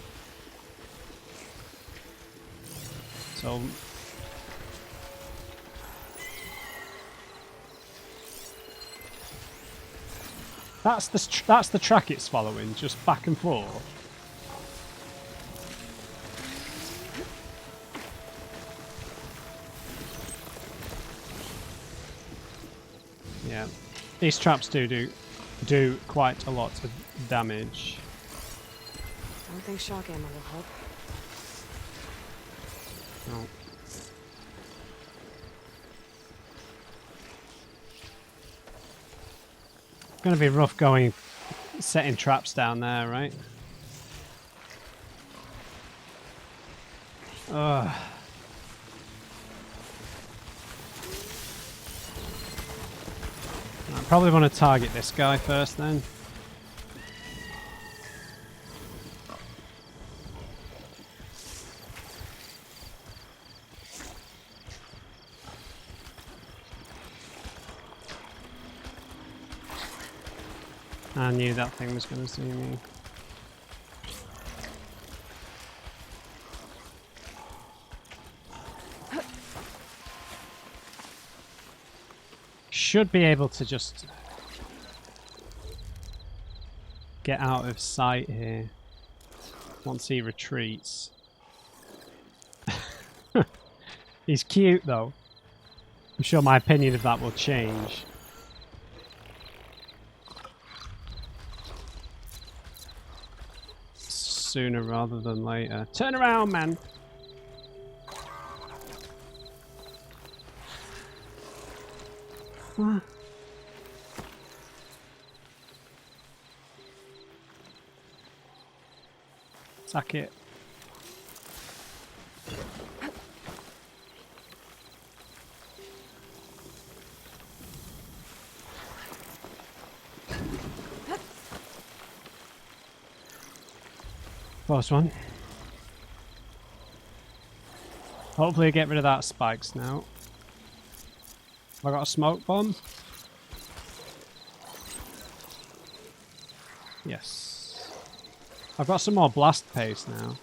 So that's the track it's following, just back and forth. Yeah, these traps do quite a lot of damage. I don't think shock ammo will help. No. It's gonna be rough going setting traps down there, right? Ugh. I probably want to target this guy first then. I knew that thing was going to see me. Should be able to just get out of sight here once he retreats. He's cute though. I'm sure my opinion of that will change. Sooner rather than later. Turn around, man! What? Sack it. Close one. Hopefully I get rid of that spikes now. Have I got a smoke bomb? Yes. I've got some more blast paste now.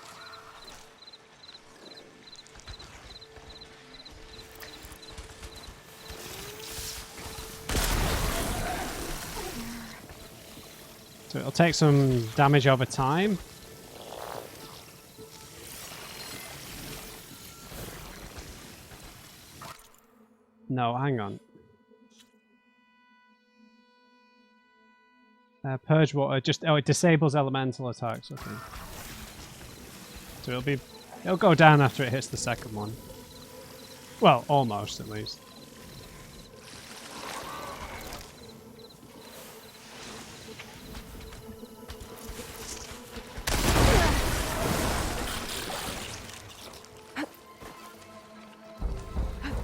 So it'll take some damage over time. No, hang on. Purge water, just it disables elemental attacks. Okay. So it'll go down after it hits the second one. Well, almost at least.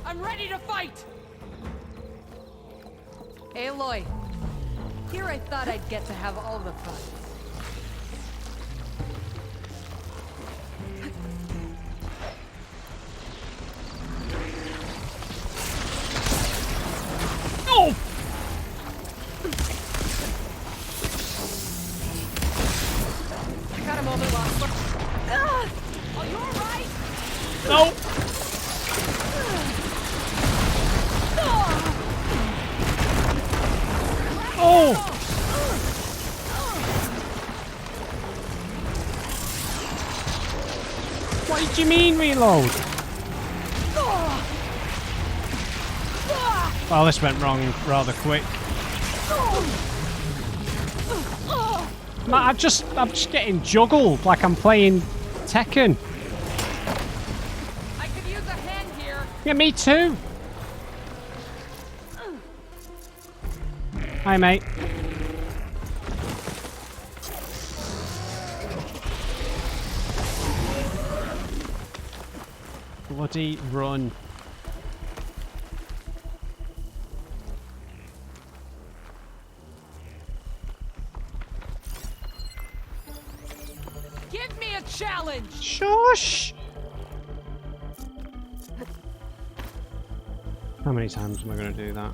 I'm ready to fight! Aloy, here I thought I'd get to have all the fun. Oh! I got a moment lost. Are you alright? No! Oh! What did you mean reload? Well, this went wrong rather quick. I'm just getting juggled like I'm playing Tekken. I could use a hand here. Yeah, me too. Hi, mate. Bloody run. Give me a challenge. Shush! How many times am I going to do that?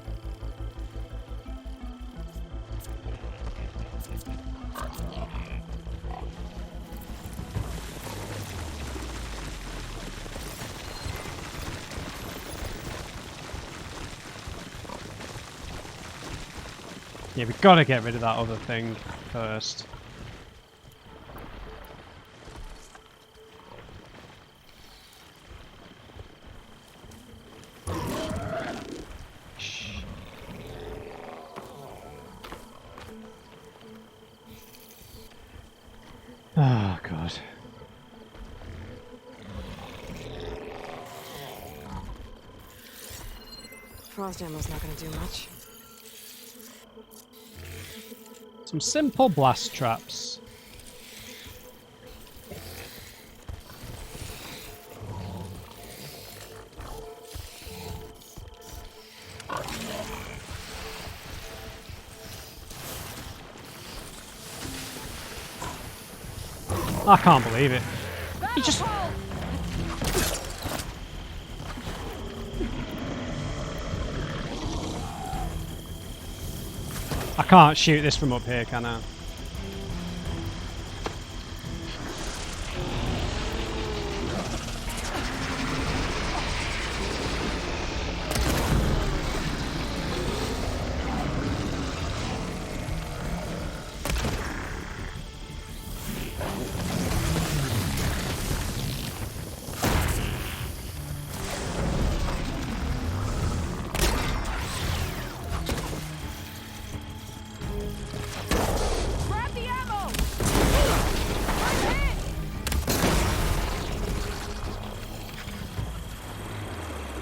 Yeah, we've got to get rid of that other thing first. Oh, God. Frost ammo's not gonna do much. Some simple blast traps. I can't believe it. He just... I can't shoot this from up here, can I?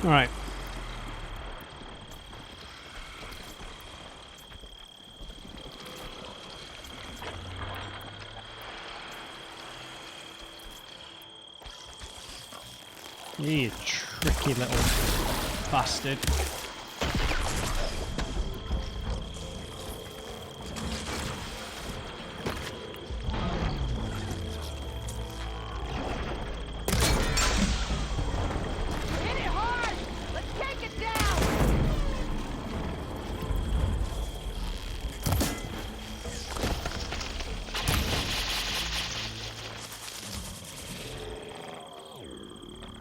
Alright. You tricky little bastard.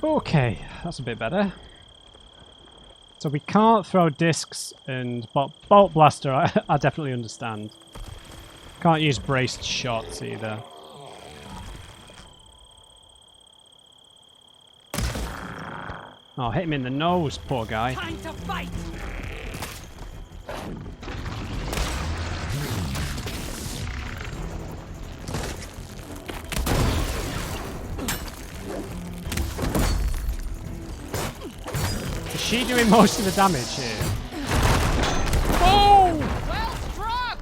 Okay, that's a bit better. So we can't throw discs and bolt blaster, I definitely understand. Can't use braced shots either. Oh, hit him in the nose, poor guy. Time to fight. Is she doing most of the damage here? Oh! Well struck.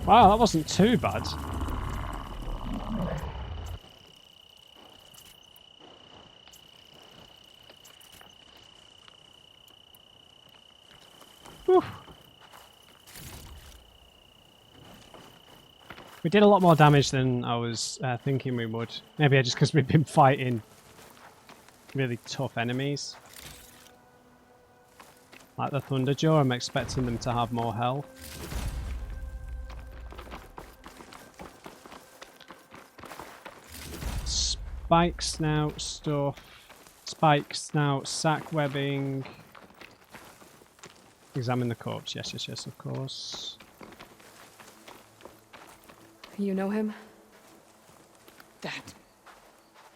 Wow, that wasn't too bad. Whew. We did a lot more damage than I was thinking we would. Maybe just because we've been fighting really tough enemies. Like the Thunderjaw, I'm expecting them to have more health. Spike snout stuff. Spike snout, sack webbing. Examine the corpse. Yes, yes, yes, of course. You know him? That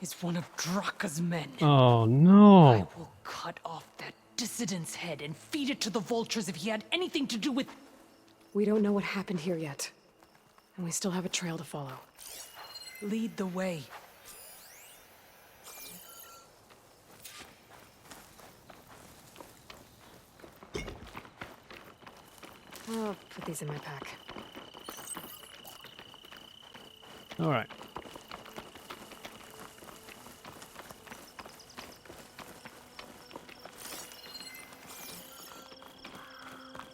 is one of Draka's men. Oh no! I will cut off that dissident's head and feed it to the vultures if he had anything to do with... We don't know what happened here yet. And we still have a trail to follow. Lead the way. I'll put these in my pack. Alright.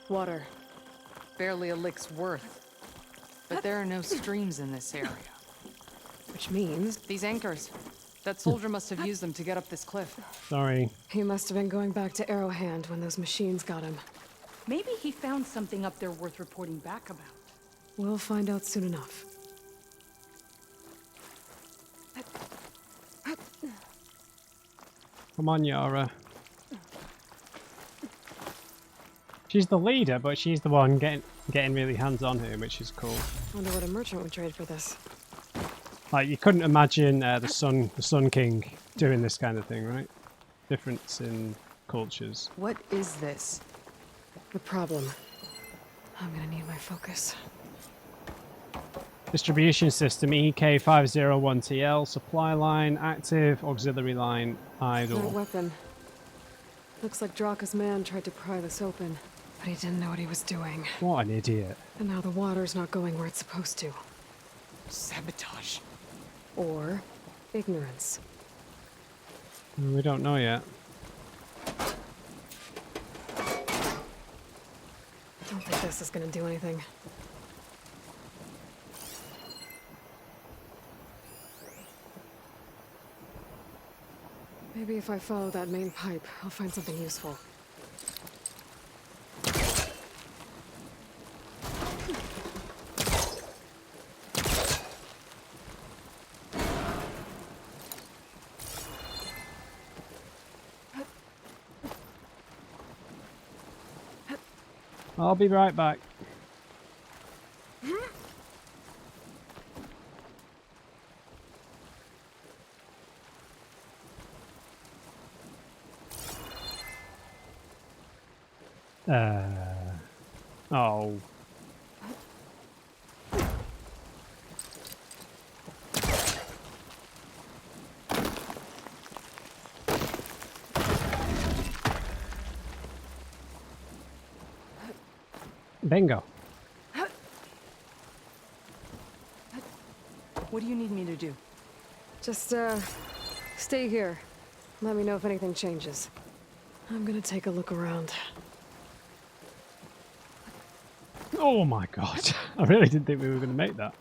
Water. Barely a lick's worth. But there are no streams in this area. Which means... These anchors. That soldier must have used them to get up this cliff. Sorry. He must have been going back to Arrowhand when those machines got him. Maybe he found something up there worth reporting back about. We'll find out soon enough. Come on, Yarra. She's the leader, but she's the one getting really hands-on here, which is cool. Wonder what a merchant would trade for this. Like, you couldn't imagine the Sun King doing this kind of thing, right? Difference in cultures. What is this? The problem. I'm gonna need my focus. Distribution system EK501TL, supply line active, auxiliary line That idle. weapon. Looks like Draka's man tried to pry this open, but he didn't know what he was doing. What an idiot. And now the water's not going where it's supposed to. Sabotage. Or ignorance. We don't know yet. Don't think this is gonna do anything. Maybe if I follow that main pipe, I'll find something useful. I'll be right back. Oh. Bingo. What do you need me to do? Just, stay here. Let me know if anything changes. I'm gonna take a look around. Oh my god. I really didn't think we were going to make that.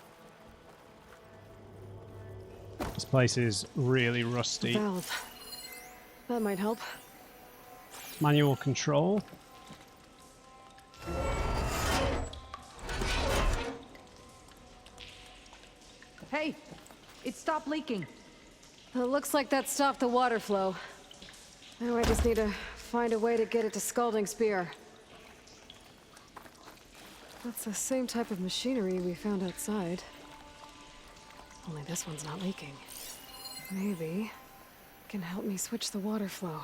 This place is really rusty. Valve. That might help. Manual control. Hey! It stopped leaking. It looks like that stopped the water flow. Now I just need to find a way to get it to Scalding Spear. That's the same type of machinery we found outside. Only this one's not leaking. Maybe it can help me switch the water flow.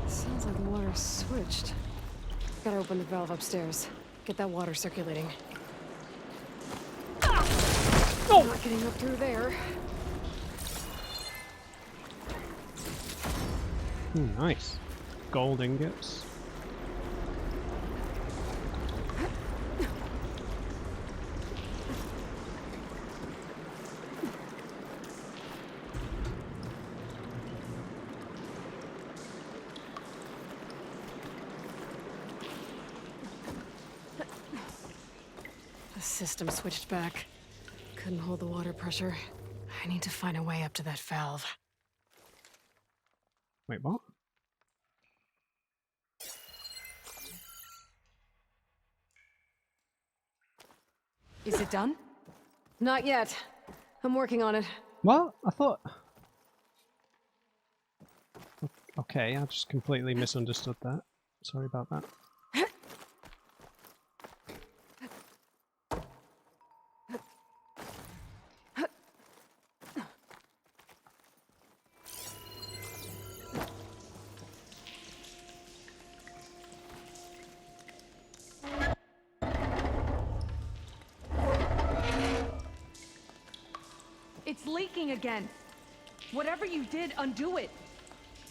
Sounds like the water's switched. Gotta open the valve upstairs. Get that water circulating. Oh! Not getting up through there. Nice. Gold ingots. The system switched back. Couldn't hold the water pressure. I need to find a way up to that valve. Wait, what? Is it done? Not yet. I'm working on it. What? I thought... Okay, I just completely misunderstood that. Sorry about that. It's leaking again. Whatever you did, undo it.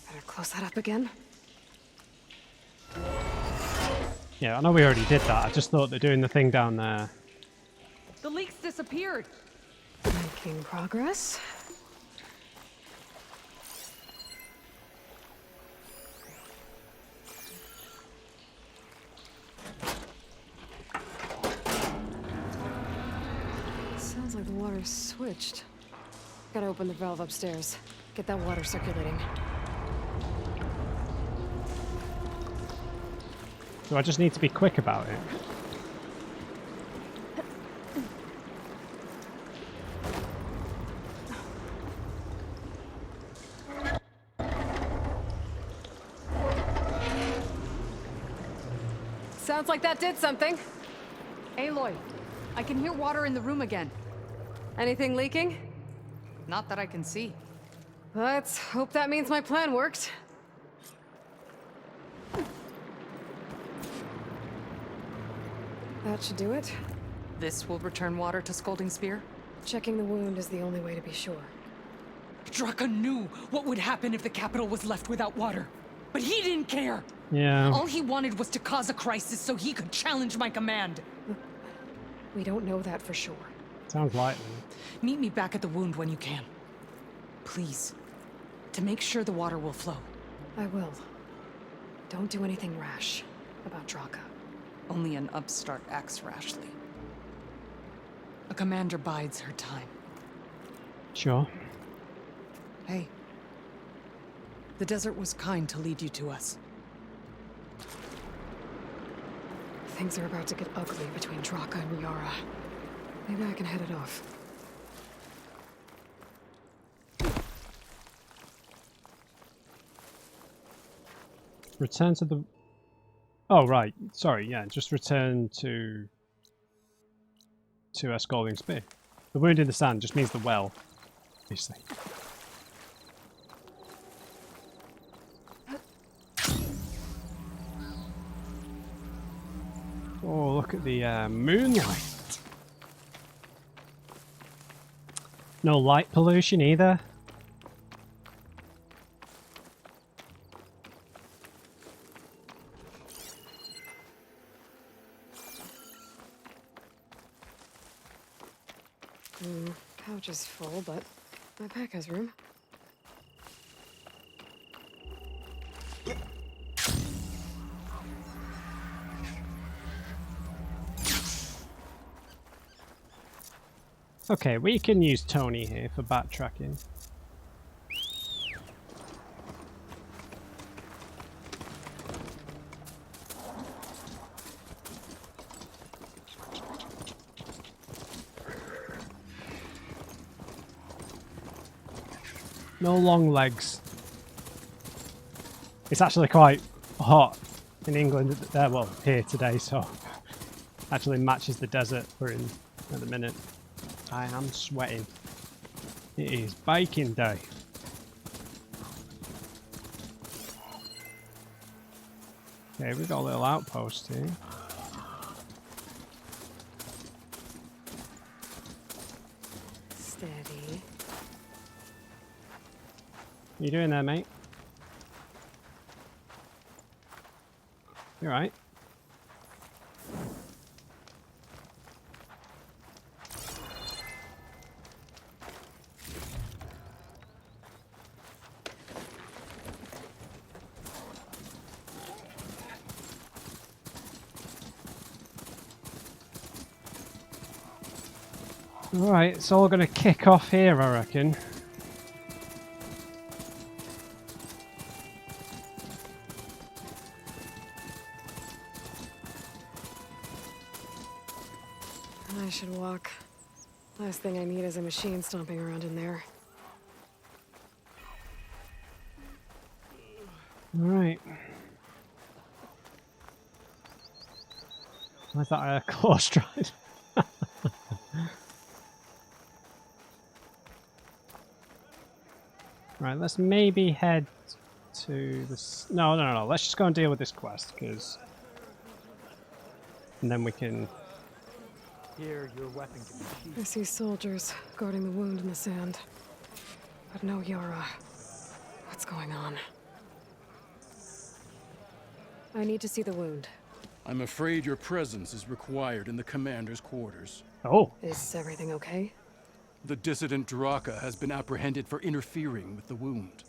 Better close that up again. Yeah, I know we already did that. I just thought they're doing the thing down there. The leaks disappeared. Making progress. Sounds like the water's switched. Gotta open the valve upstairs. Get that water circulating. Do I just need to be quick about it? Sounds like that did something. Aloy, I can hear water in the room again. Anything leaking? Not that I can see. Let's hope that means my plan worked. That should do it. This will return water to Scolding Spear? Checking the wound is the only way to be sure. Draka knew what would happen if the capital was left without water. But he didn't care! Yeah. All he wanted was to cause a crisis so he could challenge my command. We don't know that for sure. Sounds likely. Meet me back at the wound when you can. Please. To make sure the water will flow. I will. Don't do anything rash about Draka. Only an upstart acts rashly. A commander bides her time. Sure. Hey. The desert was kind to lead you to us. Things are about to get ugly between Draka and Yarra. Maybe I can head it off. Return to the... Oh, right. Sorry, yeah. Just return to a Scalding Spear. The wound in the sand just means the well, obviously. Oh, look at the moonlight. No light pollution either. Couch is full, but my pack has room. Okay, we can use Tony here for backtracking. No long legs. It's actually quite hot in England, well, here today, so actually matches the desert we're in at the minute. I am sweating. It is baking day. Okay, we've got a little outpost here. Steady. What you doing there, mate? You alright? Alright, it's all gonna kick off here, I reckon. I should walk. Last thing I need is a machine stomping around in there. Alright. I thought I had a claw stride. Right, let's maybe head to this. No. Let's just go and deal with this quest, because. And then we can Here, your weapon can be sheathed. I see soldiers guarding the wound in the sand. But no Yarra. What's going on? I need to see the wound. I'm afraid your presence is required in the commander's quarters. Oh. Is everything okay? The dissident Draka has been apprehended for interfering with the wound.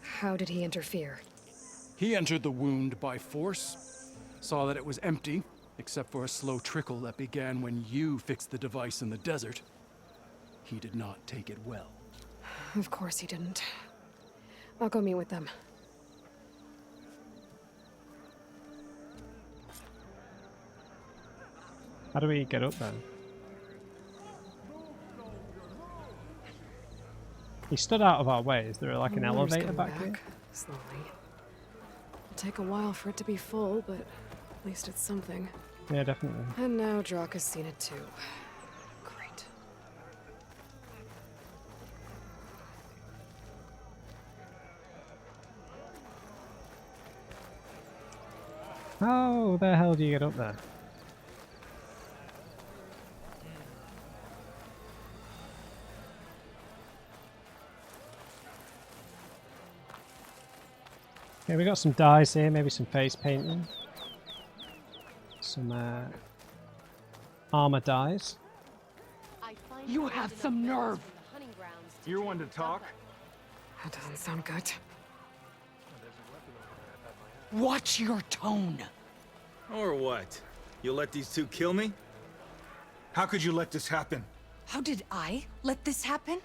How did he interfere? He entered the wound by force, saw that it was empty, except for a slow trickle that began when you fixed the device in the desert. He did not take it well. Of course he didn't. I'll go meet with them. How do we get up there? He stood out of our way. Is there like an Water's elevator coming back here? slowly. It'll take a while for it to be full, but at least it's something. Yeah, definitely. And now Draka's seen it too. Great. How the hell do you get up there? Okay, we got some dyes here, maybe some face painting. Some armor dyes. You have some nerve. You're one to talk? That doesn't sound good. Watch your tone. Or what? You'll let these two kill me? How could you let this happen? How did I let this happen?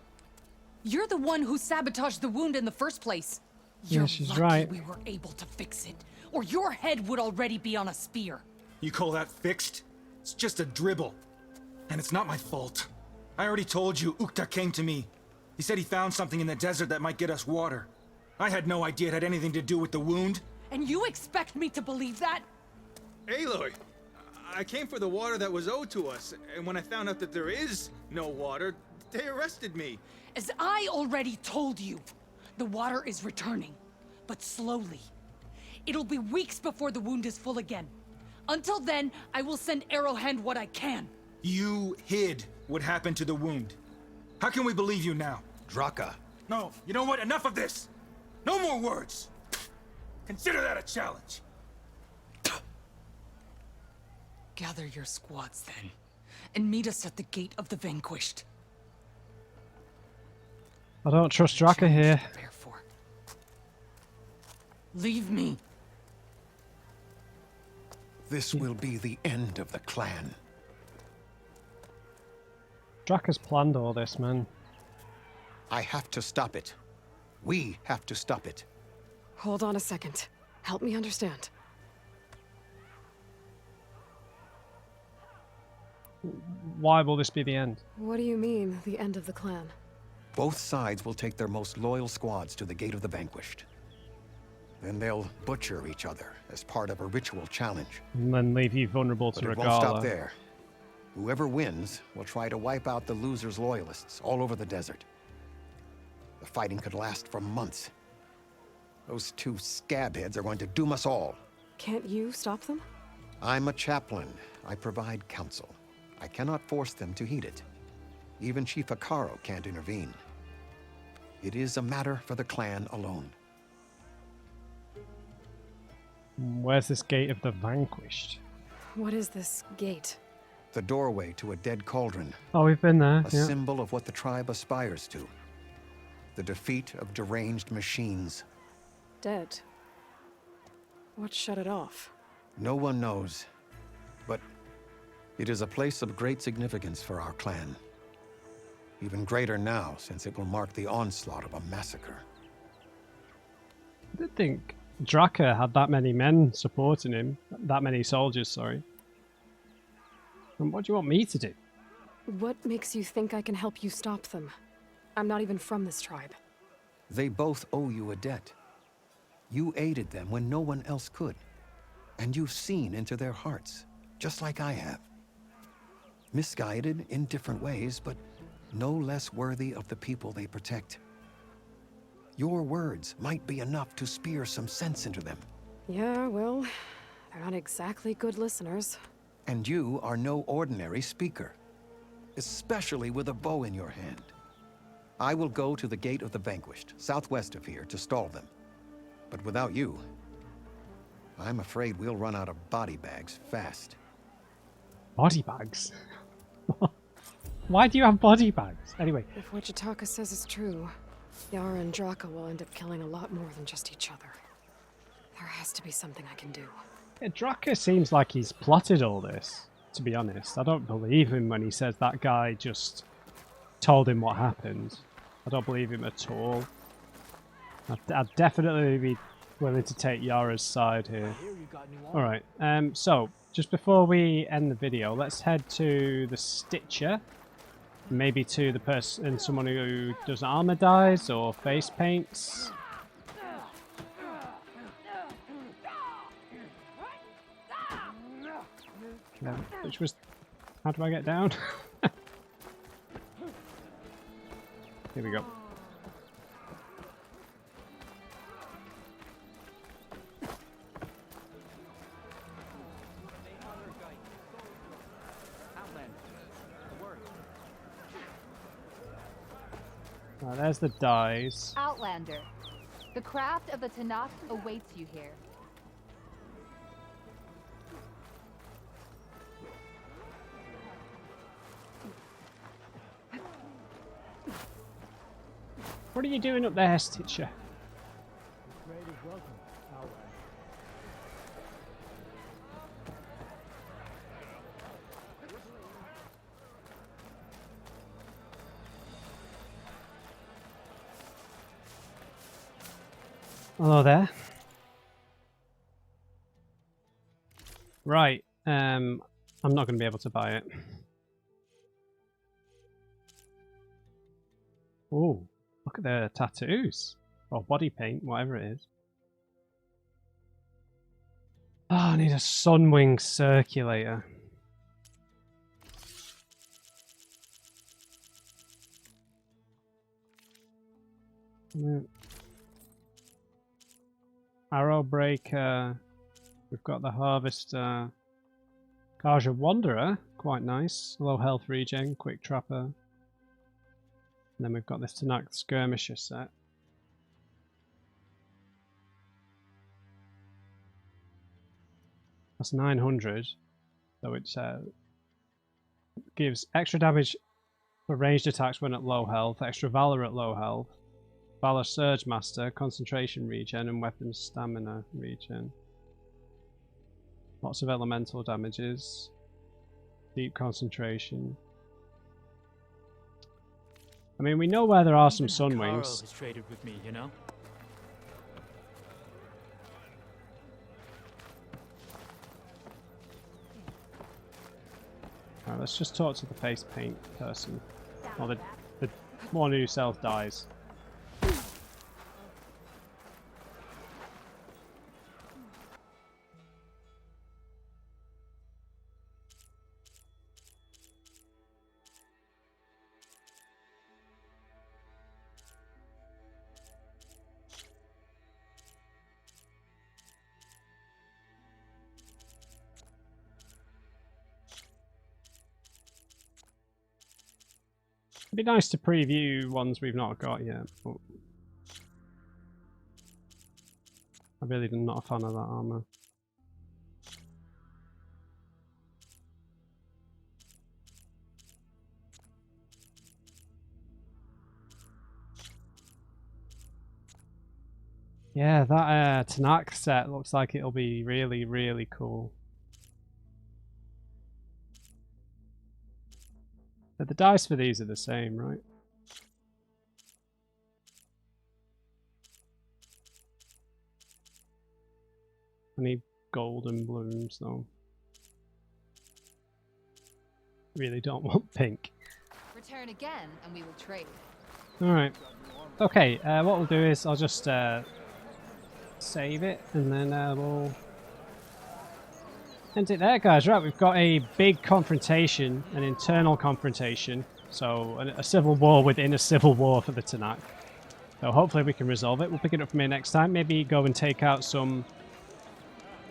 You're the one who sabotaged the wound in the first place. Yeah, You're she's lucky right. we were able to fix it, or your head would already be on a spear. You call that fixed? It's just a dribble. And it's not my fault. I already told you, Ukta came to me. He said he found something in the desert that might get us water. I had no idea it had anything to do with the wound. And you expect me to believe that? Aloy, I came for the water that was owed to us, and when I found out that there is no water, they arrested me. As I already told you, the water is returning, but slowly. It'll be weeks before the wound is full again. Until then, I will send Arrowhand what I can. You hid what happened to the wound. How can we believe you now? Draka. No, you know what? Enough of this! No more words! Consider that a challenge. Gather your squads then, and meet us at the Gate of the Vanquished. I don't trust Draka here. Prepare for. Leave me. This will be the end of the clan. Draka's planned all this, man. I have to stop it. We have to stop it. Hold on a second. Help me understand. Why will this be the end? What do you mean, the end of the clan? Both sides will take their most loyal squads to the Gate of the Vanquished. Then they'll butcher each other as part of a ritual challenge. And then leave you vulnerable to But it Regala. won't stop there. Whoever wins will try to wipe out the loser's loyalists all over the desert. The fighting could last for months. Those two scabheads are going to doom us all. Can't you stop them? I'm a chaplain. I provide counsel. I cannot force them to heed it. Even Chief Akaro can't intervene. It is a matter for the clan alone. Where's this Gate of the Vanquished? What is this gate? The doorway to a dead cauldron. Oh, we've been there. A Yeah. symbol of what the tribe aspires to. The defeat of deranged machines. Dead. What shut it off? No one knows. But it is a place of great significance for our clan. Even greater now, since it will mark the onslaught of a massacre. I didn't think Draka had that many men supporting him. That many soldiers, sorry. And what do you want me to do? What makes you think I can help you stop them? I'm not even from this tribe. They both owe you a debt. You aided them when no one else could. And you've seen into their hearts, just like I have. Misguided in different ways, but no less worthy of the people they protect. Your words might be enough to spear some sense into them. Yeah, well, they're not exactly good listeners. And you are no ordinary speaker. especially with a bow in your hand. I will go to the Gate of the Vanquished, southwest of here, to stall them. But without you, I'm afraid we'll run out of body bags fast. Body bags? Why do you have body bags? Anyway. If what Jataka says is true, Yarra and Draka will end up killing a lot more than just each other. There has to be something I can do. Yeah, Draka seems like he's plotted all this, to be honest. I don't believe him when he says that guy just told him what happened. I don't believe him at all. I'd definitely be willing to take Yarra's side here. Alright, so just before we end the video, let's head to the Stitcher. Maybe to the person, someone who does armor dyes or face paints. Which was... How do I get down? Here we go. There's the dyes. Outlander, the craft of the Tanakh awaits you here. What are you doing up there, Stitcher? Hello there. Right, I'm not going to be able to buy it. Oh, look at the tattoos. Or body paint, whatever it is. Oh, I need a Sunwing circulator. Arrow Breaker. We've got the Harvester. Karja Wanderer, quite nice. Low health regen, Quick Trapper. And then we've got this Tanakh Skirmisher set. That's 900. So it gives extra damage for ranged attacks when at low health, extra Valor at low health, Valor Surge Master, concentration regen, and weapon stamina regen. Lots of elemental damages. Deep concentration. I mean, we know where there are some Sunwings. Has traded with me, you know? Alright, let's just talk to the face paint person. Or the one who sells dyes. It'd be nice to preview ones we've not got yet, but I really am not a fan of that armor. Yeah, that Tanakh set looks like it'll be really, really cool. But the dice for these are the same, right? I need golden blooms, though. Really don't want pink. Return again, and we will trade. Alright. Okay, what we'll do is I'll just save it, and then we'll end it there, guys. Right, we've got a big confrontation, an internal confrontation. So, a civil war within a civil war for the Tanakh. So hopefully we can resolve it. We'll pick it up from here next time. Maybe go and take out some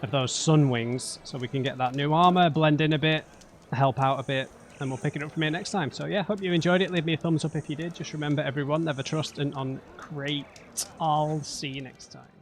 of those Sunwings so we can get that new armor, blend in a bit, help out a bit. and we'll pick it up from here next time. So yeah, hope you enjoyed it. Leave me a thumbs up if you did. Just remember, everyone, never trust, and on crate. I'll see you next time.